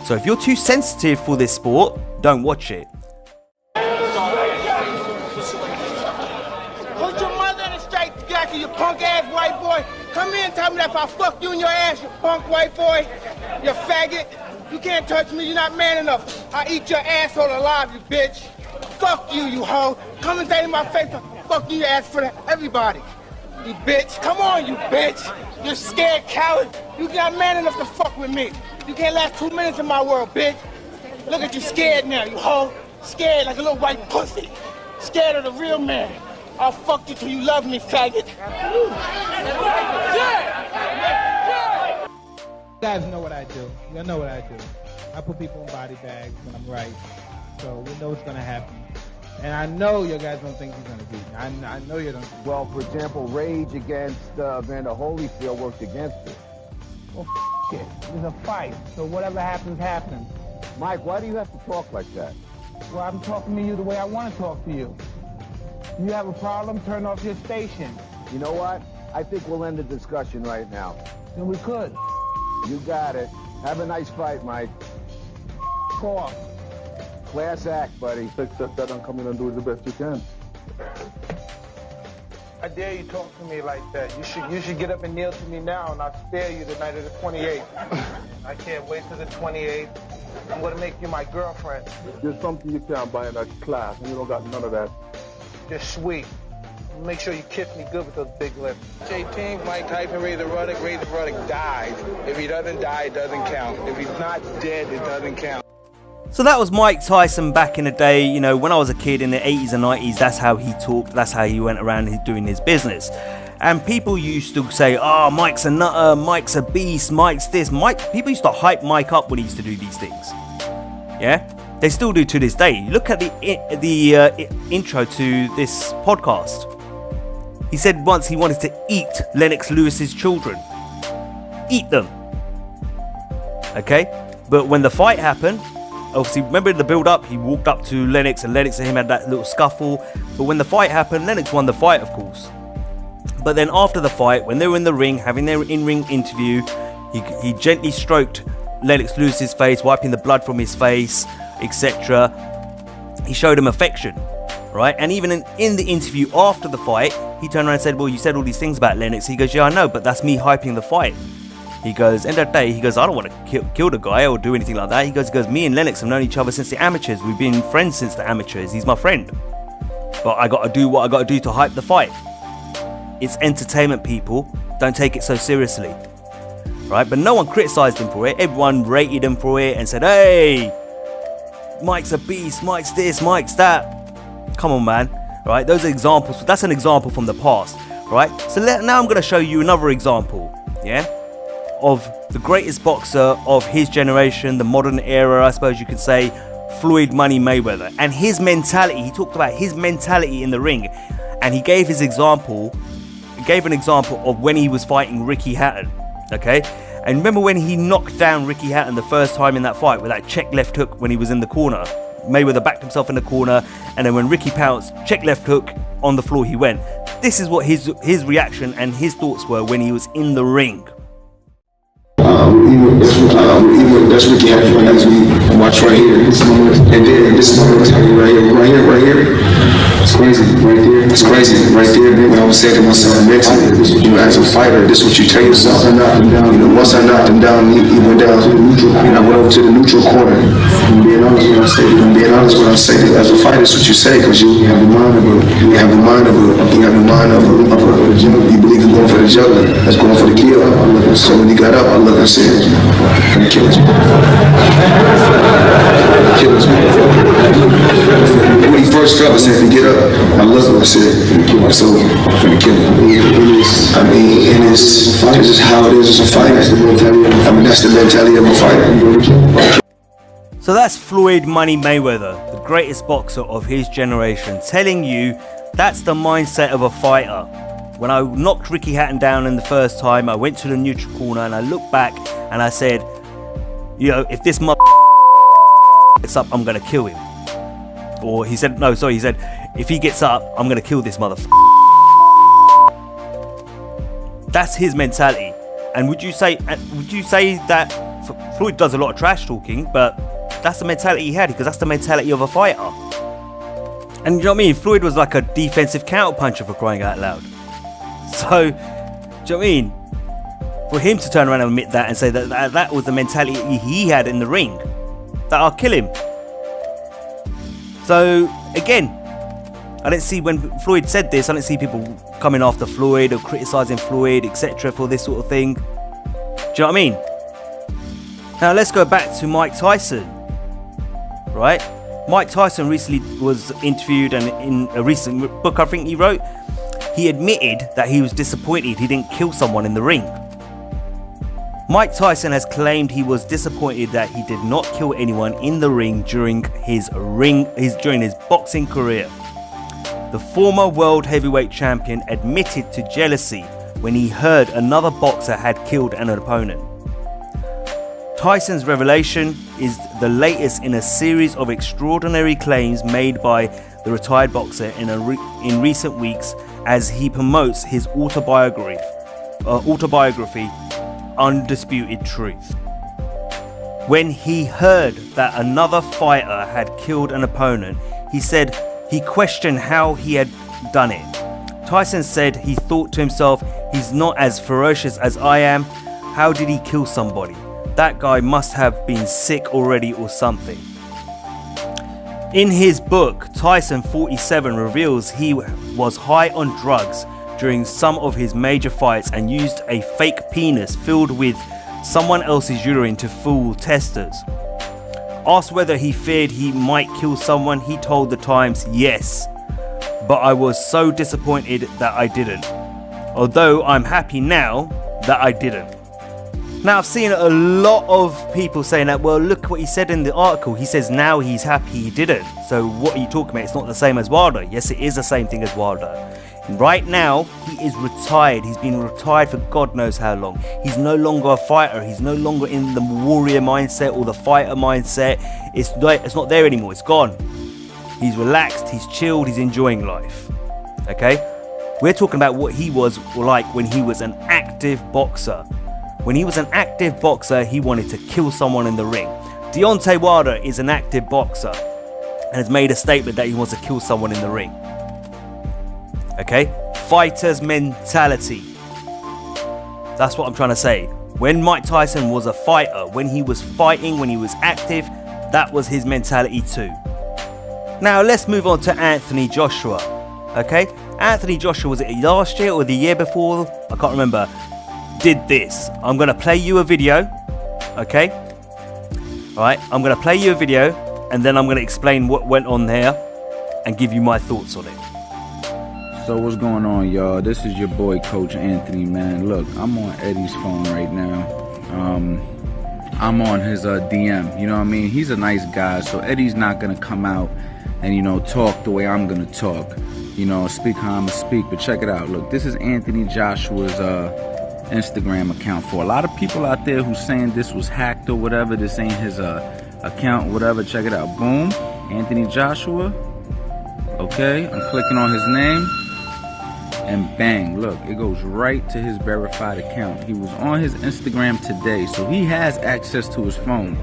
So if you're too sensitive for this sport, don't watch it. Put your mother in a straight jacket, you punk ass white boy. Come here and tell me that if I fuck you in your ass, you punk white boy, you faggot. You can't touch me, you're not man enough. I eat your asshole alive, you bitch. Fuck you, you hoe. Come and say in my face, fuck you, ass for everybody. You bitch, come on, you bitch. You're scared coward. You're not man enough to fuck with me. You can't last 2 minutes in my world, bitch. Look at you scared now, you hoe. Scared like a little white pussy. Scared of the real man. I'll fuck you till you love me, faggot. You guys know what I do. You know what I do. I put people in body bags when I'm right. So we know what's going to happen. And I know you guys don't think he's going to beat me. I know you don't. Well, for example, Rage against Vander Holyfield worked against it. Well, it. It's a fight. So whatever happens, happens. Mike, why do you have to talk like that? Well, I'm talking to you the way I want to talk to you. You have a problem, turn off your station. You know what? I think we'll end the discussion right now. Then we could. You got it. Have a nice fight, Mike. Off. Class act, buddy. Accept that and come in and do the best you can. I dare you talk to me like that. You should get up and kneel to me now, and I'll spare you the night of the 28th. I can't wait till the 28th. I'm gonna make you my girlfriend. There's something you can't buy in that class, and you don't got none of that. You're sweet. Make sure you kiss me good with those big lips. 18, Mike Tyson, Razor Ruddock dies. If he doesn't die, it doesn't count. If he's not dead, it doesn't count. So that was Mike Tyson back in the day. You know, when I was a kid in the 80s and 90s, that's how he talked, that's how he went around doing his business. And people used to say, oh, Mike's a nutter, Mike's a beast, Mike's this. People used to hype Mike up when he used to do these things. Yeah? They still do to this day. Look at the intro to this podcast. He said once he wanted to eat Lennox Lewis's children. Eat them. Okay? But when the fight happened, obviously, remember the build-up, he walked up to Lennox and Lennox and him had that little scuffle. But when the fight happened, Lennox won the fight, of course. But then after the fight, when they were in the ring, having their in-ring interview, he gently stroked Lennox Lewis's face, wiping the blood from his face, etc. He showed him affection, right? And even in the interview after the fight, he turned around and said, well, you said all these things about Lennox. He goes, yeah, I know, but that's me hyping the fight. He goes, end of the day, he goes, I don't want to kill the guy or do anything like that. He goes, me and Lennox have known each other since the amateurs. We've been friends since the amateurs. He's my friend. But I got to do what I got to do to hype the fight. It's entertainment, people. Don't take it so seriously. Right? But no one criticised him for it. Everyone rated him for it and said, hey, Mike's a beast, Mike's this, Mike's that. Come on, man. Right? Those are examples. That's an example from the past. Right? So now I'm going to show you another example. Yeah? Of the greatest boxer of his generation, the modern era, I suppose you could say, Floyd Money Mayweather. And his mentality, he talked about his mentality in the ring. And he gave his example, an example of when he was fighting Ricky Hatton. Okay? And remember when he knocked down Ricky Hatton the first time in that fight with that check left hook when he was in the corner. Mayweather backed himself in the corner, and then when Ricky pounced, check left hook, on the floor he went. This is what his reaction and his thoughts were when he was in the ring. That's Ricky Hatton as we watch right here. And then this is my mentality right here. It's crazy right there. It's crazy right there. Then I was saying to myself mentally, you know, as a fighter, this is what you tell yourself. You know, once I knocked him down, he went down to the neutral. I went over to the neutral corner. I'm being honest when I say that as a fighter, that's what you say, because you have the mind of a you believe in going for the juggler, that's going for the kill. So when he got up, I looked and said, I'm gonna kill you. When he first fell, I said, if you get up, I looked and I said, it's over, I'm gonna kill him. I mean, it's just how it is as a fighter. I mean, that's the mentality of a fighter. So that's Floyd Money Mayweather, the greatest boxer of his generation, telling you that's the mindset of a fighter. When I knocked Ricky Hatton down in the first time, I went to the neutral corner and I looked back and I said, you know, if this mother gets up, I'm going to kill him. Or he said, if he gets up, I'm going to kill this motherfucker. That's his mentality. And would you say that Floyd does a lot of trash talking, but that's the mentality he had, because that's the mentality of a fighter. And you know what I mean? Floyd was like a defensive counterpuncher, for crying out loud. So, do you know what I mean? For him to turn around and admit that and say that was the mentality he had in the ring, that I'll kill him. So, again, I didn't see when Floyd said this, I didn't see people coming after Floyd or criticising Floyd, etc. for this sort of thing. Do you know what I mean? Now, let's go back to Mike Tyson. Right? Mike Tyson recently was interviewed, and in a recent book I think he wrote, he admitted that he was disappointed he didn't kill someone in the ring. Mike Tyson has claimed he was disappointed that he did not kill anyone in the ring during his boxing career. The former world heavyweight champion admitted to jealousy when he heard another boxer had killed an opponent. Tyson's revelation is the latest in a series of extraordinary claims made by the retired boxer in recent weeks as he promotes his autobiography, Undisputed Truth. When he heard that another fighter had killed an opponent, he said he questioned how he had done it. Tyson said he thought to himself, he's not as ferocious as I am. How did he kill somebody? That guy must have been sick already or something. In his book, Tyson 47 reveals he was high on drugs during some of his major fights and used a fake penis filled with someone else's urine to fool testers. Asked whether he feared he might kill someone, he told the Times, yes, but I was so disappointed that I didn't. Although I'm happy now that I didn't. Now, I've seen a lot of people saying that, well, look what he said in the article. He says now he's happy he didn't. So what are you talking about? It's not the same as Wilder. Yes, it is the same thing as Wilder. Right now, he is retired. He's been retired for God knows how long. He's no longer a fighter. He's no longer in the warrior mindset or the fighter mindset. It's not there anymore. It's gone. He's relaxed. He's chilled. He's enjoying life. Okay? We're talking about what he was like when he was an active boxer. When he was an active boxer, he wanted to kill someone in the ring. Deontay Wilder is an active boxer and has made a statement that he wants to kill someone in the ring. Okay? Fighter's mentality. That's what I'm trying to say. When Mike Tyson was a fighter, when he was fighting, when he was active, that was his mentality too. Now let's move on to Anthony Joshua. Okay? Anthony Joshua, was it last year or the year before? I can't remember. Did this. I'm going to play you a video. Okay? Alright, I'm going to play you a video and then I'm going to explain what went on there and give you my thoughts on it. So what's going on, y'all? This is your boy, Coach Anthony, man. Look, I'm on Eddie's phone right now. I'm on his DM. You know what I mean? He's a nice guy, so Eddie's not going to come out and, you know, talk the way I'm going to talk. You know, speak how I'm going to speak. But check it out. Look, this is Anthony Joshua's Instagram account. For a lot of people out there who's saying this was hacked or whatever, this ain't his account, whatever, check it out. Boom, Anthony Joshua. Okay, I'm clicking on his name and bang, look, it goes right to his verified account. He was on his Instagram today, so he has access to his phone.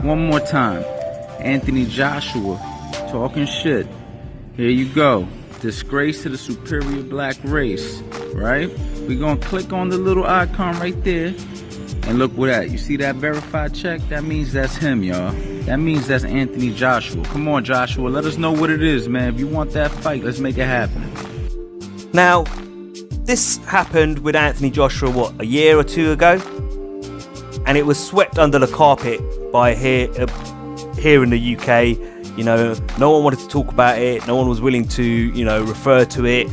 One more time, Anthony Joshua talking shit. Here you go. Disgrace to the superior black race, right? We're gonna click on the little icon right there and look what that. You see that verified check? That means that's him, y'all. That means that's Anthony Joshua. Come on, Joshua, let us know what it is, man. If you want that fight, let's make it happen. Now, this happened with Anthony Joshua, what, a year or two ago? And it was swept under the carpet by here in the UK. You know, no one wanted to talk about it. No one was willing to, you know, refer to it.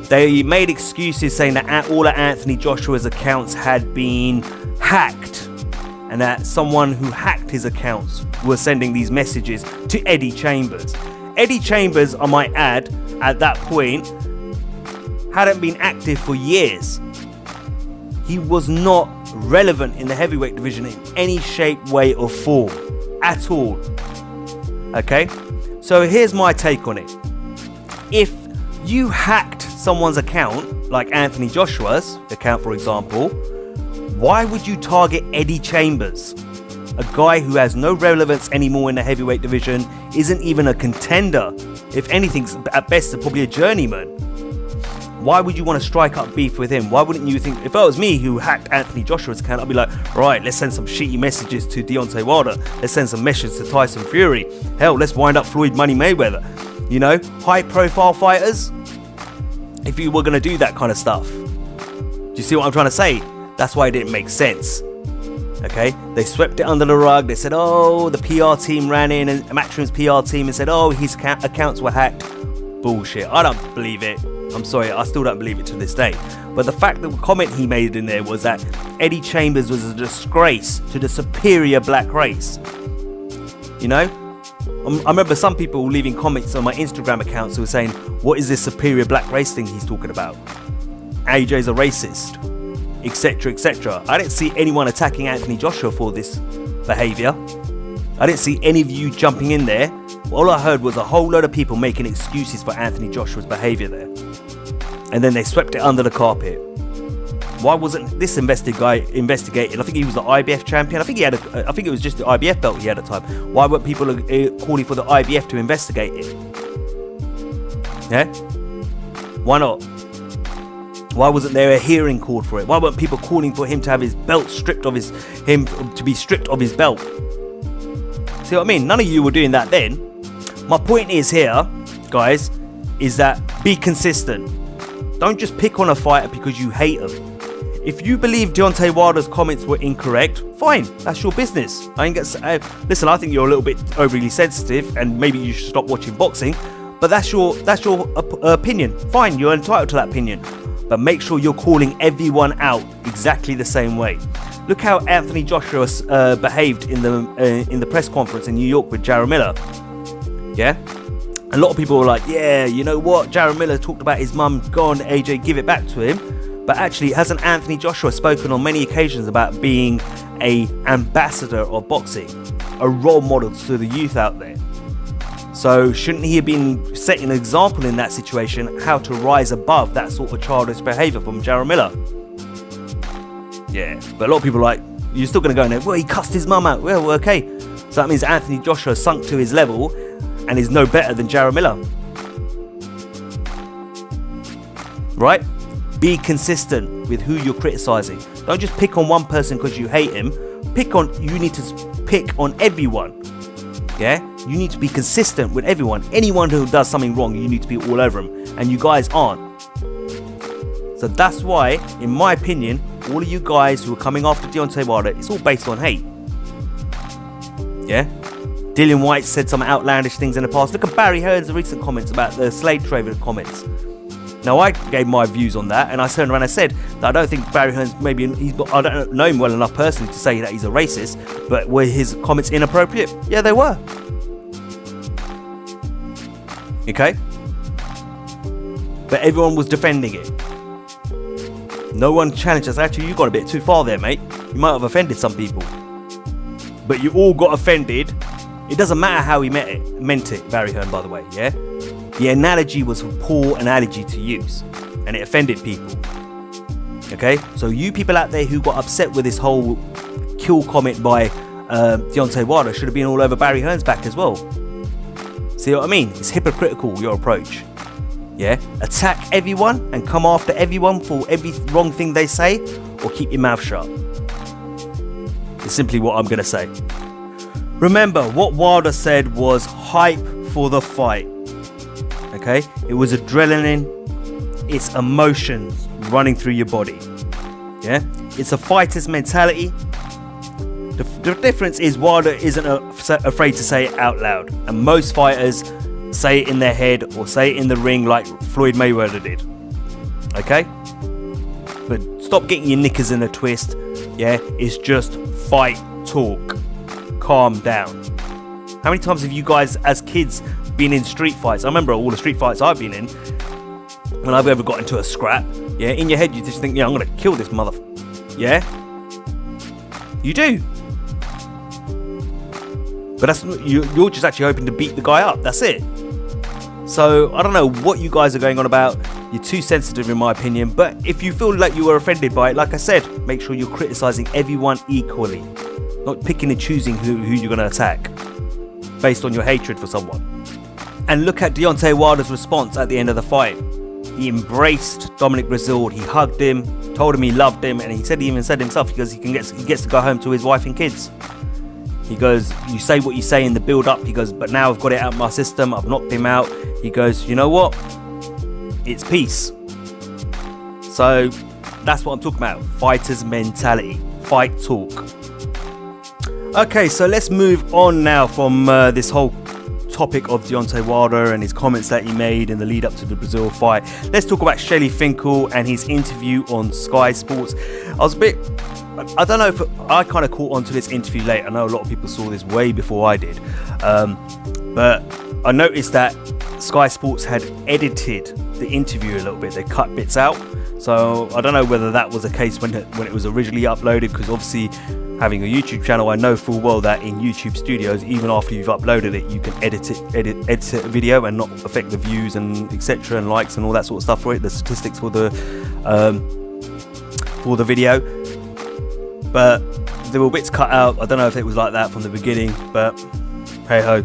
They made excuses saying that all of Anthony Joshua's accounts had been hacked and that someone who hacked his accounts was sending these messages to Eddie Chambers. Eddie Chambers, I might add, at that point, hadn't been active for years. He was not relevant in the heavyweight division in any shape, way or form at all. Okay, so here's my take on it. If you hacked someone's account, like Anthony Joshua's account, for example, why would you target Eddie Chambers? A guy who has no relevance anymore in the heavyweight division, isn't even a contender. If anything, at best, probably a journeyman. Why would you want to strike up beef with him? Why wouldn't you think, if it was me who hacked Anthony Joshua's account, I'd be like, right, let's send some shitty messages to Deontay Wilder. Let's send some messages to Tyson Fury. Hell, let's wind up Floyd Money Mayweather. You know, high profile fighters, if you were going to do that kind of stuff. Do you see what I'm trying to say? That's why it didn't make sense. Okay, they swept it under the rug. They said, oh, the PR team ran in, and Matchroom's PR team, and said, oh, his accounts were hacked. Bullshit. I don't believe it. I'm sorry, I still don't believe it to this day. But the fact that the comment he made in there was that Eddie Chambers was a disgrace to the superior black race. You know? I remember some people leaving comments on my Instagram accounts who were saying, what is this superior black race thing he's talking about? AJ's a racist, etc, etc. I didn't see anyone attacking Anthony Joshua for this behaviour. I didn't see any of you jumping in there. All I heard was a whole load of people making excuses for Anthony Joshua's behaviour there. And then they swept it under the carpet. Why wasn't this guy investigated? I think he was the IBF champion. I think it was just the IBF belt he had at the time. Why weren't people calling for the IBF to investigate it? Yeah? Why not? Why wasn't there a hearing called for it? Why weren't people calling for him to have his belt stripped of him to be stripped of his belt? See what I mean? None of you were doing that then. My point is here, guys, is that be consistent. Don't just pick on a fighter because you hate him. If you believe Deontay Wilder's comments were incorrect, fine, that's your business. Listen, I think you're a little bit overly sensitive and maybe you should stop watching boxing, but that's your opinion. Fine, you're entitled to that opinion. but make sure you're calling everyone out exactly the same way. Look how Anthony Joshua behaved in the press conference in New York with Jermell. Yeah? A lot of people were like, yeah, you know what? Jermell talked about his mum. Go on, AJ, give it back to him. But actually, hasn't Anthony Joshua spoken on many occasions about being an ambassador of boxing, a role model to the youth out there? So shouldn't he have been setting an example in that situation, how to rise above that sort of childish behaviour from Jermell? Yeah, but a lot of people are like, you're still going to go in there, well, he cussed his mum out. Well, okay. So that means Anthony Joshua sunk to his level and is no better than Jermell. Right? Be consistent with who you're criticising. Don't just pick on one person because you hate him. You need to pick on everyone. Yeah? You need to be consistent with everyone. Anyone who does something wrong, you need to be all over them. And you guys aren't. So that's why, in my opinion, all of you guys who are coming after Deontay Wilder, it's all based on hate. Yeah? Dillian Whyte said some outlandish things in the past. Look at Barry Hearn's recent comments about the slave trader comments. Now, I gave my views on that, and I turned around and said that I don't think Barry Hearn's I don't know him well enough personally to say that he's a racist, but were his comments inappropriate? Yeah, they were. Okay? But everyone was defending it. No one challenged us. Actually, you got a bit too far there, mate. You might have offended some people. But you all got offended. It doesn't matter how he meant it, Barry Hearn, by the way, yeah? The analogy was a poor analogy to use, and it offended people. Okay? So you people out there who got upset with this whole kill comment by Deontay Wilder should have been all over Barry Hearn's back as well. See what I mean? It's hypocritical, your approach. Yeah? Attack everyone and come after everyone for every wrong thing they say, or keep your mouth shut. It's simply what I'm going to say. Remember, what Wilder said was hype for the fight. Okay? It was adrenaline. It's emotions running through your body. Yeah? It's a fighter's mentality. The difference is Wilder isn't afraid to say it out loud. And most fighters say it in their head or say it in the ring like Floyd Mayweather did. Okay? But stop getting your knickers in a twist. Yeah? It's just fight talk. Calm down. How many times have you guys as kids been in street fights? I remember all the street fights I've been in. When I've ever got into a scrap, yeah, in your head you just think, yeah, I'm gonna kill this mother. Yeah? You do. But that's you're just actually hoping to beat the guy up. That's it. So I don't know what you guys are going on about. You're too sensitive in my opinion. But if you feel like you were offended by it, like I said, make sure you're criticising everyone equally. Not picking and choosing who you're going to attack based on your hatred for someone. And look at Deontay Wilder's response at the end of the fight. He embraced Dominic Breazeale. He hugged him, told him he loved him, and he even said himself, he goes, he gets to go home to his wife and kids. He goes, you say what you say in the build-up. He goes, but now I've got it out of my system. I've knocked him out. He goes, you know what? It's peace. So that's what I'm talking about. Fighter's mentality. Fight talk. Okay, so let's move on now from this whole topic of Deontay Wilder and his comments that he made in the lead up to the Breazeale fight. Let's talk about Shelly Finkel and his interview on Sky Sports. I don't know if I kind of caught on to this interview late. I know a lot of people saw this way before I did. But I noticed that Sky Sports had edited the interview a little bit. They cut bits out. So I don't know whether that was the case when it was originally uploaded, because obviously having a YouTube channel, I know full well that in YouTube Studios, even after you've uploaded it, you can edit a video and not affect the views and etc. and likes and all that sort of stuff for it, the statistics for the video. But there were bits cut out. I don't know if it was like that from the beginning, but hey ho.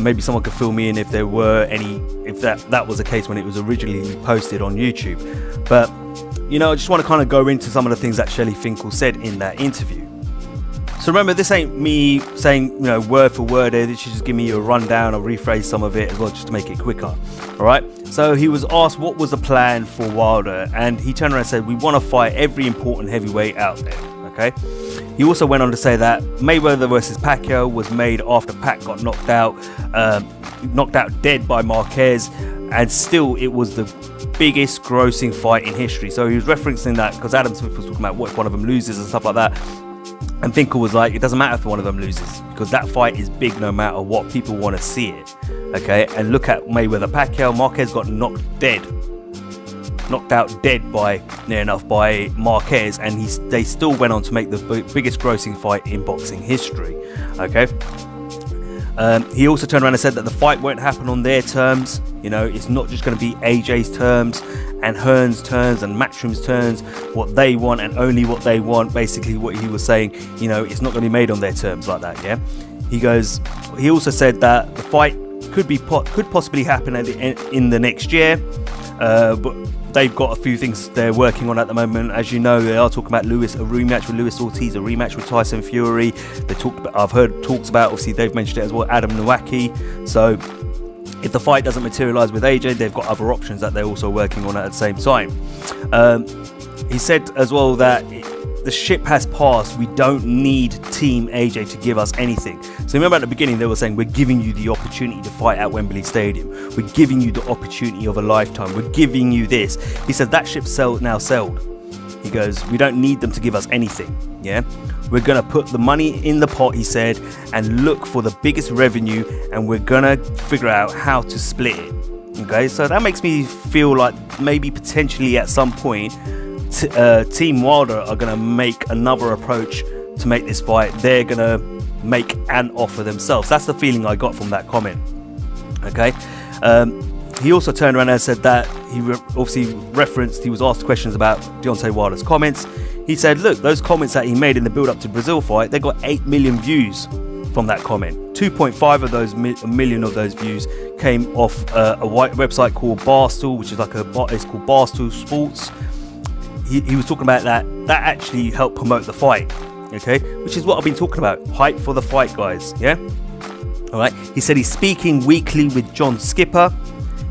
Maybe someone could fill me in if there were any, if that was the case when it was originally posted on YouTube. But you know, I just want to kind of go into some of the things that Shelly Finkel said in that interview. So remember, this ain't me saying, you know, word for word. It should just give me a rundown or rephrase some of it as well, just to make it quicker. All right. So he was asked what was the plan for Wilder, and he turned around and said, "We want to fight every important heavyweight out there." Okay. He also went on to say that Mayweather versus Pacquiao was made after Pac got knocked out dead by Marquez, and still it was the biggest grossing fight in history. So he was referencing that because Adam Smith was talking about what if one of them loses and stuff like that. And Finkel was like, it doesn't matter if one of them loses because that fight is big no matter what. People want to see it. Okay, and look at Mayweather Pacquiao. Marquez got knocked out dead by near enough by Marquez, and they still went on to make the biggest grossing fight in boxing history. Okay. He also turned around and said that the fight won't happen on their terms. You know, it's not just going to be AJ's terms and Hearn's terms and Matchroom's terms, what they want and only what they want. Basically what he was saying, you know, it's not going to be made on their terms like that. Yeah. He also said that the fight could possibly happen in the next year, but they've got a few things they're working on at the moment. As you know, they are talking about a rematch with Luis Ortiz, a rematch with Tyson Fury. I've heard talks about, obviously they've mentioned it as well, Adam Nowacki. So if the fight doesn't materialise with AJ, they've got other options that they're also working on at the same time. He said as well that the ship has passed. We don't need Team AJ to give us anything. So remember at the beginning they were saying we're giving you the opportunity to fight at Wembley Stadium. We're giving you the opportunity of a lifetime. We're giving you this. He said that ship's now sailed. He goes, we don't need them to give us anything. Yeah, we're gonna put the money in the pot, he said, and look for the biggest revenue, and we're gonna figure out how to split it. Okay, so that makes me feel like maybe potentially at some point Team Wilder are going to make another approach to make this fight. They're going to make an offer themselves. That's the feeling I got from that comment. Okay. He also turned around and said that he was asked questions about Deontay Wilder's comments. He said, look, those comments that he made in the build up to Brazil fight, they got 8 million views from that comment. 2.5 of those million of those views came off a website called Barstool, which is it's called Barstool Sports. He was talking about that actually helped promote the fight, okay, which is what I've been talking about, hype for the fight, guys. Yeah, all right. He said he's speaking weekly with John Skipper.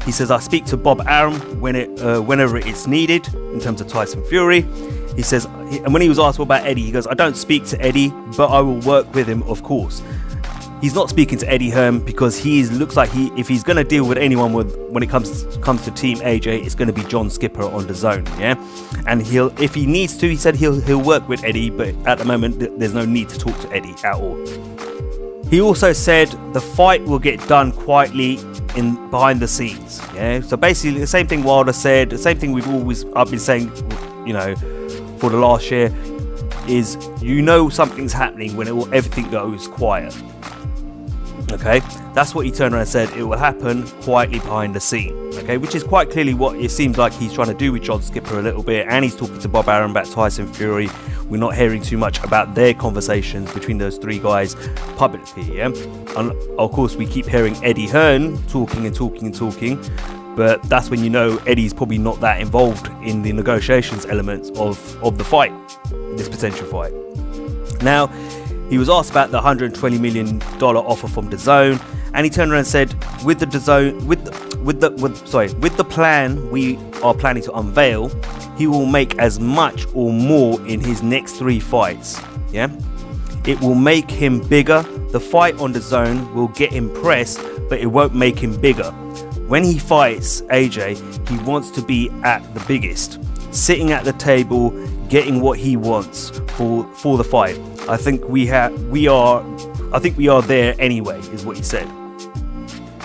He says I speak to Bob Arum whenever it's needed in terms of Tyson Fury. He says, and when he was asked about Eddie, he goes, I don't speak to Eddie, but I will work with him, of course. He's not speaking to Eddie Hearn because he looks like if he's going to deal with anyone when it comes to Team AJ, it's going to be John Skipper on Dazn, yeah. And if he needs to, he said he'll work with Eddie, but at the moment there's no need to talk to Eddie at all. He also said the fight will get done quietly behind the scenes, yeah. So basically the same thing Wilder said, the same thing I've been saying, you know, for the last year, is something's happening when everything goes quiet. Okay, that's what he turned around and said. It will happen quietly behind the scene. Okay, which is quite clearly what it seems like he's trying to do with John Skipper a little bit, and he's talking to Bob Arum about Tyson Fury. We're not hearing too much about their conversations between those three guys publicly. Yeah, and of course we keep hearing Eddie Hearn talking, but that's when you know Eddie's probably not that involved in the negotiations elements of the fight, this potential fight. Now, he was asked about the $120 million offer from Dazn, and he turned around and said, with the plan we are planning to unveil, he will make as much or more in his next 3 fights. Yeah, it will make him bigger. The fight on Dazn will get him press, but it won't make him bigger. When he fights AJ, he wants to be at the biggest, sitting at the table, getting what he wants for the fight. I think we are there anyway, is what he said.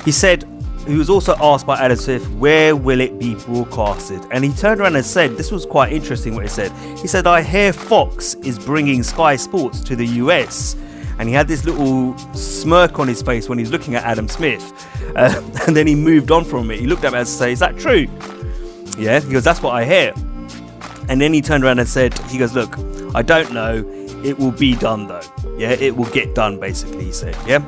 He said he was also asked by Adam Smith, where will it be broadcasted? And he turned around and said, this was quite interesting what he said. He said, I hear Fox is bringing Sky Sports to the US. And he had this little smirk on his face when he was looking at Adam Smith. And then he moved on from it. He looked at me and said, is that true? Yeah, he goes, that's what I hear. And then he turned around and said, he goes, look, I don't know. It will be done though. Yeah, it will get done, basically, he said. Yeah.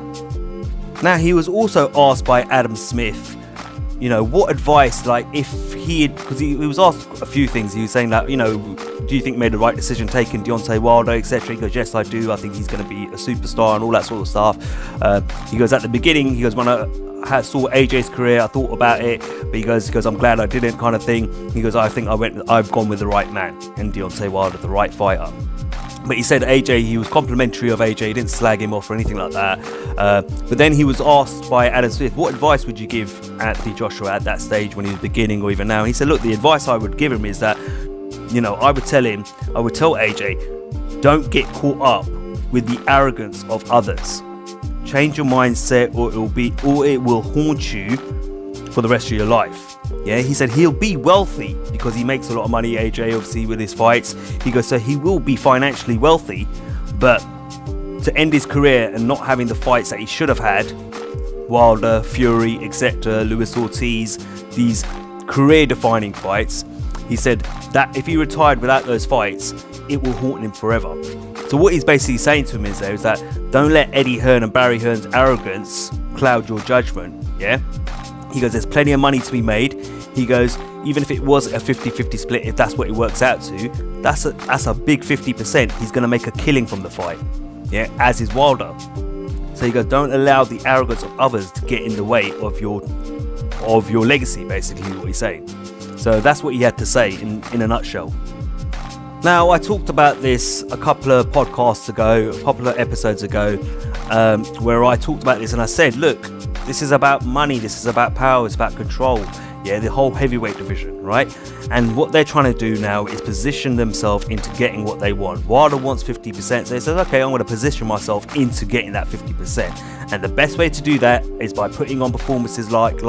Now, he was also asked by Adam Smith, you know, what advice, like if because he was asked a few things. He was saying that, you know, do you think he made the right decision taking Deontay Wilder, etc. He goes, yes, I do. I think he's going to be a superstar and all that sort of stuff. He goes, at the beginning, he goes, when I saw AJ's career, I thought about it, but he goes, I'm glad I didn't, kind of thing. He goes, I think I've gone with the right man, and Deontay Wilder, the right fighter. But he said AJ, he was complimentary of AJ, he didn't slag him off or anything like that. But then he was asked by Adam Smith, what advice would you give Anthony Joshua at that stage when he was beginning or even now? And he said, look, the advice I would give him is that, I would tell AJ, don't get caught up with the arrogance of others. Change your mindset or it will haunt you for the rest of your life. Yeah, he said he'll be wealthy because he makes a lot of money, AJ, obviously, with his fights. He goes, so he will be financially wealthy, but to end his career and not having the fights that he should have had, Wilder, Fury, etc., Luis Ortiz, these career-defining fights, he said that if he retired without those fights, it will haunt him forever. So what he's basically saying to him is that don't let Eddie Hearn and Barry Hearn's arrogance cloud your judgment, yeah? He goes, there's plenty of money to be made. He goes, even if it was a 50-50 split, if that's what it works out to, that's a big 50%. He's going to make a killing from the fight, yeah, as is Wilder. So he goes, don't allow the arrogance of others to get in the way of your legacy, basically, what he's saying. So that's what he had to say in a nutshell. Now, I talked about this a couple of podcasts ago, a couple of episodes ago, where I talked about this and I said, look, this is about money, this is about power, it's about control, yeah, the whole heavyweight division, right? And what they're trying to do now is position themselves into getting what they want. Wilder wants 50%, so he says, okay, I'm going to position myself into getting that 50%. And the best way to do that is by putting on performances like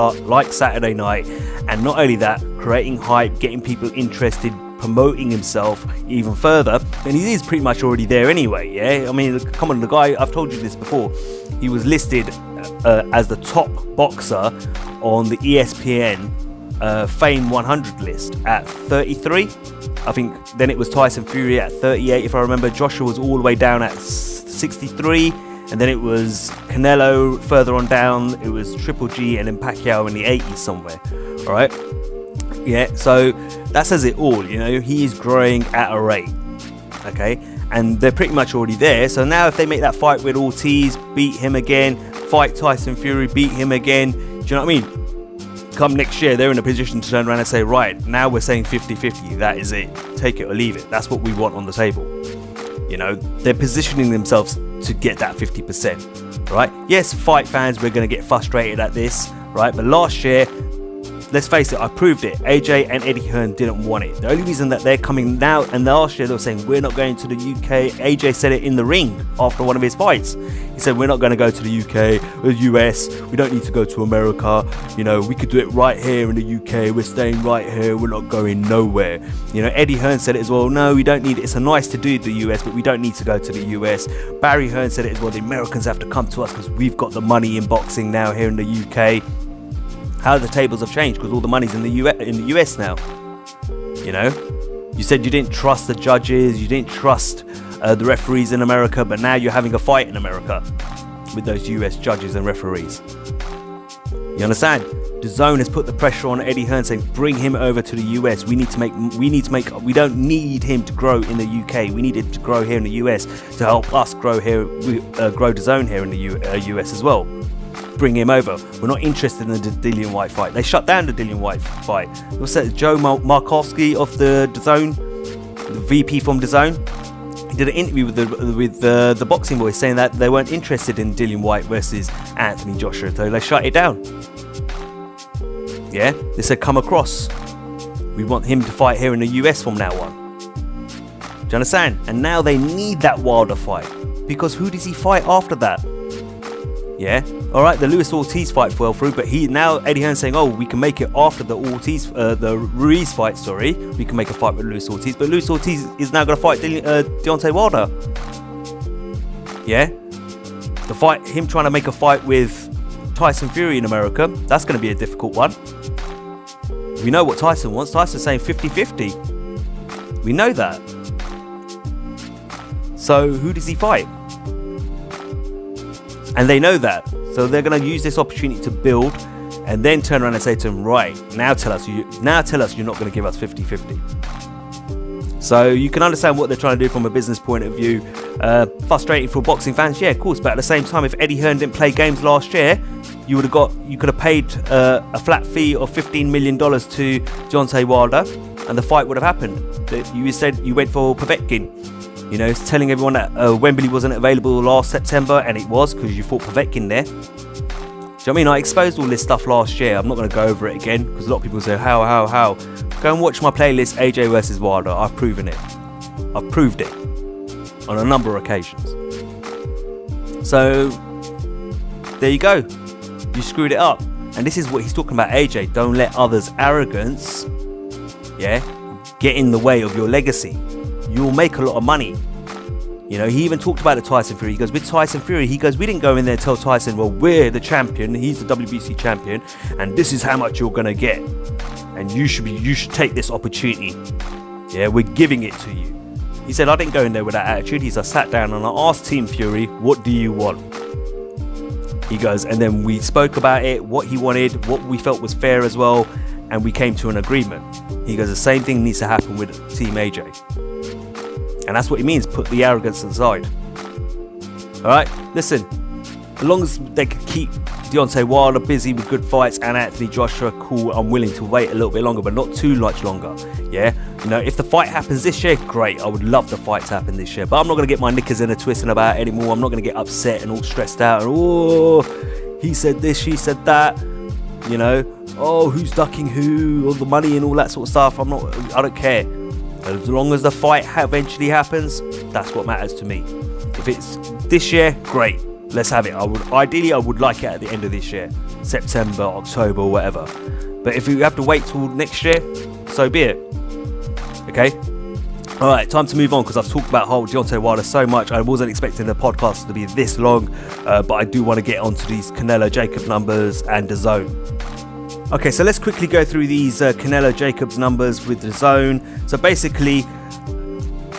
Saturday night, and not only that, creating hype, getting people interested, promoting himself even further, and he is pretty much already there anyway, yeah? I mean, come on, the guy, I've told you this before, he was listed as the top boxer on the ESPN Fame 100 list at 33. I think then it was Tyson Fury at 38, if I remember. Joshua was all the way down at 63, and then it was Canelo further on down, it was Triple G, and then Pacquiao in the 80s somewhere, all right? Yeah, so that says it all, he is growing at a rate, okay? And they're pretty much already there. So now if they make that fight with Ortiz, beat him again, fight Tyson Fury, beat him again, do you know what I mean? Come next year, they're in a position to turn around and say, right, now we're saying 50-50, that is it. Take it or leave it. That's what we want on the table. They're positioning themselves to get that 50%, right? Yes, fight fans, we're going to get frustrated at this, right? But last year, let's face it, I proved it. AJ and Eddie Hearn didn't want it. The only reason that they're coming now, and last year they were saying, we're not going to the UK. AJ said it in the ring after one of his fights. He said, we're not going to go to the UK or the US. We don't need to go to America. We could do it right here in the UK. We're staying right here. We're not going nowhere. Eddie Hearn said it as well. No, we don't need it. It's nice to do the US, but we don't need to go to the US. Barry Hearn said it as well. The Americans have to come to us because we've got the money in boxing now here in the UK. How the tables have changed because all the money's in the US now. You said you didn't trust the judges, you didn't trust the referees in America, but now you're having a fight in America with those US judges and referees. You understand? Dazn has put the pressure on Eddie Hearn, saying bring him over to the US. We don't need him to grow in the UK. We need him to grow here in the US to help us grow here, grow Dazn here in the US as well. Bring him over. We're not interested in the Dillian Whyte fight. They shut down the Dillian Whyte fight. What's that? Joe Markowski of the Dazn, the VP from Dazn. He did an interview with the Boxing Boys saying that they weren't interested in Dillian Whyte versus Anthony Joshua, so they shut it down. Yeah, they said come across. We want him to fight here in the US from now on. Do you understand? And now they need that Wilder fight because who does he fight after that? Yeah, all right. The Luis Ortiz fight fell through, but now Eddie Hearn saying, "Oh, we can make it after the Ruiz fight. Sorry, we can make a fight with Luis Ortiz." But Luis Ortiz is now going to fight Deontay Wilder. Yeah, him trying to make a fight with Tyson Fury in America. That's going to be a difficult one. We know what Tyson wants. Tyson's saying 50-50. We know that. So who does he fight? And they know that, so they're going to use this opportunity to build, and then turn around and say to him, right, now tell us you're not going to give us 50-50. So you can understand what they're trying to do from a business point of view. Frustrating for boxing fans, yeah, of course. But at the same time, if Eddie Hearn didn't play games last year, you could have paid a flat fee of $15 million to Deontay Wilder, and the fight would have happened. You said you went for Povetkin. You know, it's telling everyone that Wembley wasn't available last September, and it was because you fought Povetkin there. Do you know what I mean? I exposed all this stuff last year. I'm not going to go over it again because a lot of people say, how? Go and watch my playlist, AJ versus Wilder. I've proven it. I've proved it on a number of occasions. So, there you go. You screwed it up. And this is what he's talking about, AJ. Don't let others' arrogance, get in the way of your legacy. You'll make a lot of money. You know, he even talked about the Tyson Fury. He goes, with Tyson Fury, we didn't go in there and tell Tyson, well, we're the champion, he's the WBC champion, and this is how much you're gonna get. And you should take this opportunity. Yeah, we're giving it to you. He said, I didn't go in there with that attitude. I sat down and I asked Team Fury, what do you want? He goes, and then we spoke about it, what he wanted, what we felt was fair as well, and we came to an agreement. He goes, the same thing needs to happen with Team AJ. And that's what he means, put the arrogance aside. Alright, listen, as long as they can keep Deontay Wilder busy with good fights and Anthony Joshua, cool, I'm willing to wait a little bit longer, but not too much longer. Yeah, you know, if the fight happens this year, great. I would love the fight to happen this year, but I'm not going to get my knickers in a twisting about it anymore. I'm not going to get upset and all stressed out and, oh, he said this, she said that, you know, oh, who's ducking who, all the money and all that sort of stuff. I don't care. As long as the fight eventually happens, that's what matters to me. If it's this year, great, let's have it. I would like it at the end of this year, September, October, whatever. But if you have to wait till next year, so be it. Okay. All right, time to move on because I've talked about Deontay Wilder so much. I wasn't expecting the podcast to be this long, but I do want to get onto these Canelo Jacob numbers and Dazn. Okay, so let's quickly go through these Canelo Jacobs numbers with Dazn. So basically,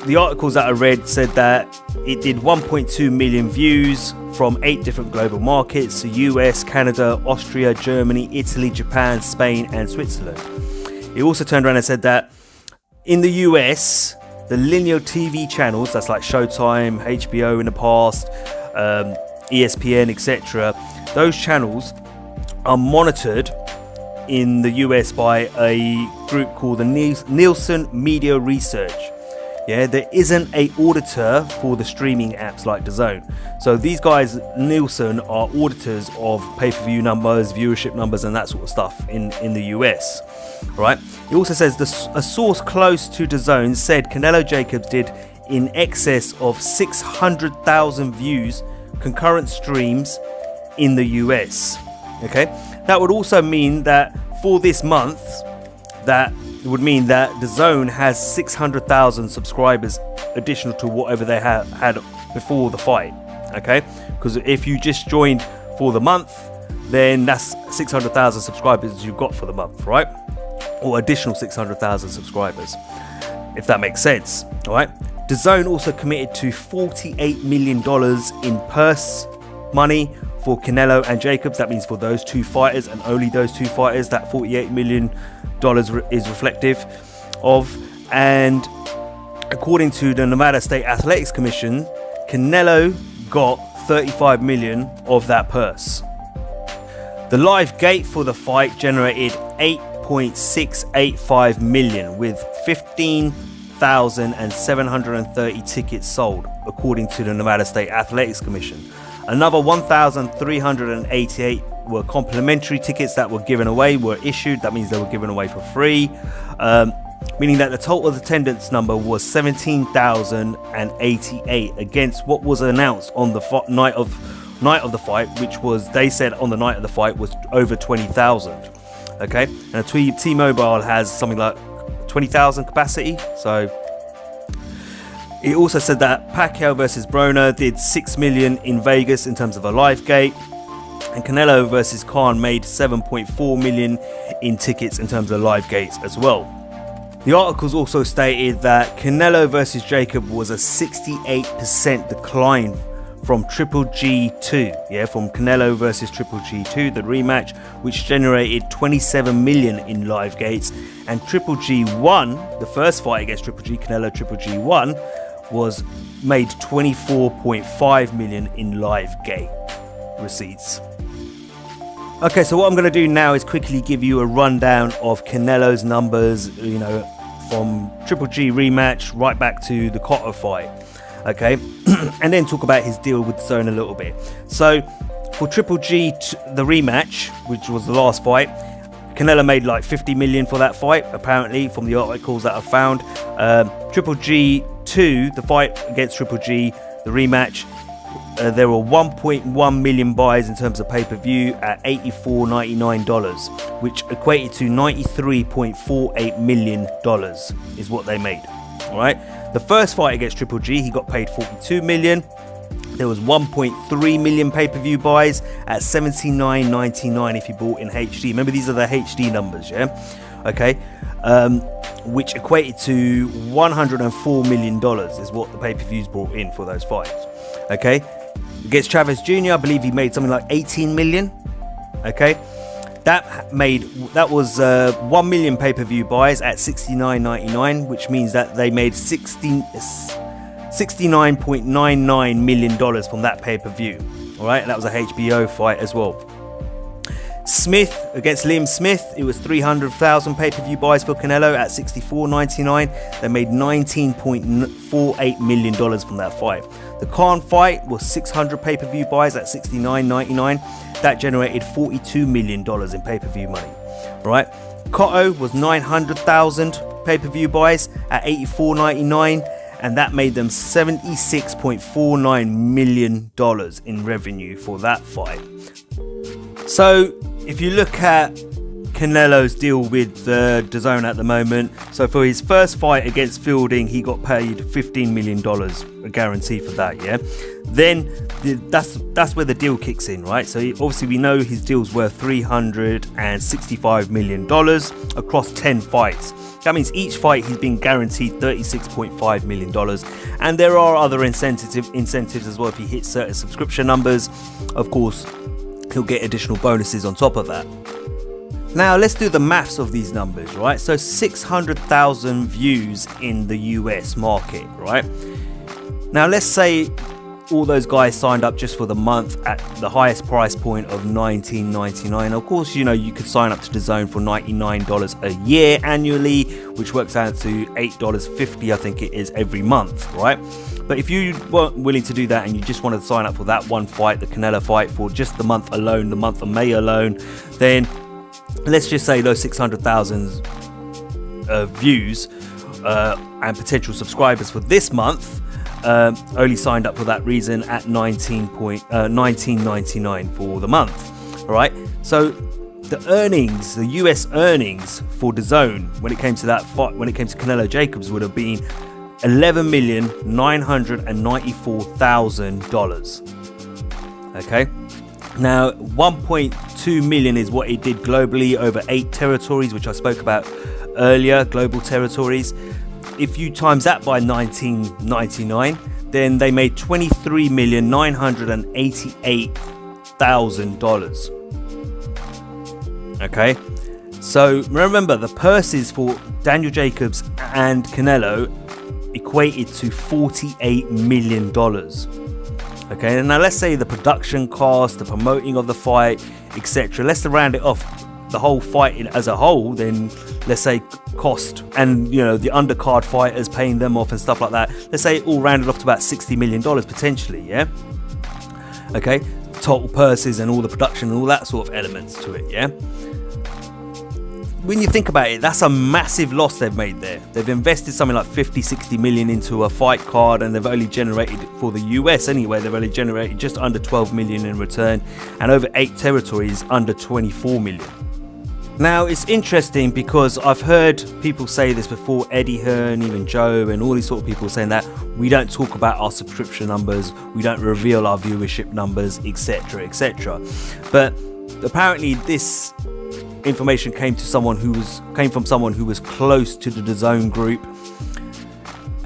the articles that I read said that it did 1.2 million views from 8 different global markets: the US, Canada, Austria, Germany, Italy, Japan, Spain, and Switzerland. It also turned around and said that in the US, the linear TV channels, that's like Showtime, HBO in the past, ESPN, etc., those channels are monitored in the US by a group called the Nielsen Media Research. Yeah, there isn't a auditor for the streaming apps like Dazn. So these guys, Nielsen, are auditors of pay-per-view numbers, viewership numbers, and that sort of stuff in the US. Right? It also says a source close to Dazn said Canelo Jacobs did in excess of 600,000 views, concurrent streams in the US. Okay, that would also mean that for this month, that would mean that Dazn has 600,000 subscribers additional to whatever they had before the fight. Okay, because if you just joined for the month, then that's 600,000 subscribers you've got for the month, right? Or additional 600,000 subscribers, if that makes sense. All right. Dazn also committed to $48 million in purse money for Canelo and Jacobs. That means for those two fighters and only those two fighters, that $48 million is reflective of. And according to the Nevada State Athletics Commission, Canelo got 35 million of that purse. The live gate for the fight generated 8.685 million with 15,730 tickets sold, according to the Nevada State Athletics Commission. Another 1,388 were complimentary tickets that were given away, were issued. That means they were given away for free, meaning that the total attendance number was 17,088 against what was announced on the night of the fight, which was, they said on the night of the fight, was over 20,000. Okay, and T-Mobile has something like 20,000 capacity. So it also said that Pacquiao versus Broner did 6 million in Vegas in terms of a live gate, and Canelo versus Khan made 7.4 million in tickets in terms of live gates as well. The articles also stated that Canelo versus Jacob was a 68% decline from Triple G2, from Canelo versus Triple G2, the rematch, which generated 27 million in live gates, and Triple G1, the first fight against Triple G, Canelo Triple G1, was made 24.5 million in live gate receipts. Okay, so what I'm going to do now is quickly give you a rundown of Canelo's numbers, from Triple G rematch right back to the Cotto fight. Okay, and then talk about his deal with DAZN a little bit. So for Triple G, the rematch, which was the last fight, Canelo made like 50 million for that fight, apparently, from the articles that I've found. Triple G 2, the fight against Triple G, the rematch, there were 1.1 million buys in terms of pay-per-view at $84.99, which equated to $93.48 million is what they made. All right. The first fight against Triple G, he got paid 42 million. There was 1.3 million pay-per-view buys at $79.99 if you bought in HD. Remember, these are the HD numbers, yeah? Okay. Which equated to $104 million is what the pay-per-views brought in for those fights. Okay. Against Chavez Jr., I believe he made something like 18 million. Okay. That was 1 million pay-per-view buys at $69.99, which means that they made $69.99 million from that pay-per-view. All right, and that was a HBO fight as well. Smith against Liam Smith, it was 300,000 pay-per-view buys for Canelo at $64.99. They made $19.48 million from that fight. The Khan fight was 600 pay-per-view buys at $69.99. That generated $42 million in pay-per-view money. Right? Cotto was 900,000 pay-per-view buys at $84.99, and that made them $76.49 million in revenue for that fight. So if you look at Canelo's deal with DAZN at the moment, so for his first fight against Fielding, he got paid $15 million, a guarantee for that, yeah? Then that's where the deal kicks in, right? So obviously we know his deal's worth $365 million across 10 fights. That means each fight he's been guaranteed $36.5 million. And there are other incentives as well. If he hits certain subscription numbers, of course, he'll get additional bonuses on top of that. Now let's do the maths of these numbers, right? So 600,000 views in the US market, right? Now let's say all those guys signed up just for the month at the highest price point of $19.99. Of course, you know, you could sign up to DAZN for $99 a year annually, which works out to $8.50, I think it is, every month, right? But if you weren't willing to do that and you just wanted to sign up for that one fight, the Canelo fight, for just the month alone, the month of May alone, then let's just say those 600,000 views and potential subscribers for this month only signed up for that reason at $19.99 for the month. All right, so the earnings, the US earnings for DAZN when it came to that fight, when it came to Canelo Jacobs, would have been $11,994,000. Okay. Now, 1.2 million is what it did globally over 8 territories, which I spoke about earlier, global territories. If you times that by $19.99, then they made $23,988,000. Okay, so remember, the purses for Daniel Jacobs and Canelo equated to $48 million. Okay, now let's say the production cost, the promoting of the fight, etc. Let's round it off, the whole fight as a whole, then let's say cost and, you know, the undercard fighters, paying them off and stuff like that. Let's say it all rounded off to about $60 million potentially, yeah? Okay, total purses and all the production and all that sort of elements to it, yeah? When you think about it, that's a massive loss they've made there. They've invested something like 50-60 million into a fight card, and they've only generated, for the US anyway, they've only generated just under 12 million in return, and over 8 territories under 24 million. Now, it's interesting because I've heard people say this before, Eddie Hearn, even Joe, and all these sort of people saying that we don't talk about our subscription numbers, we don't reveal our viewership numbers, etc, etc. But apparently this information came from someone who was close to the DAZN group.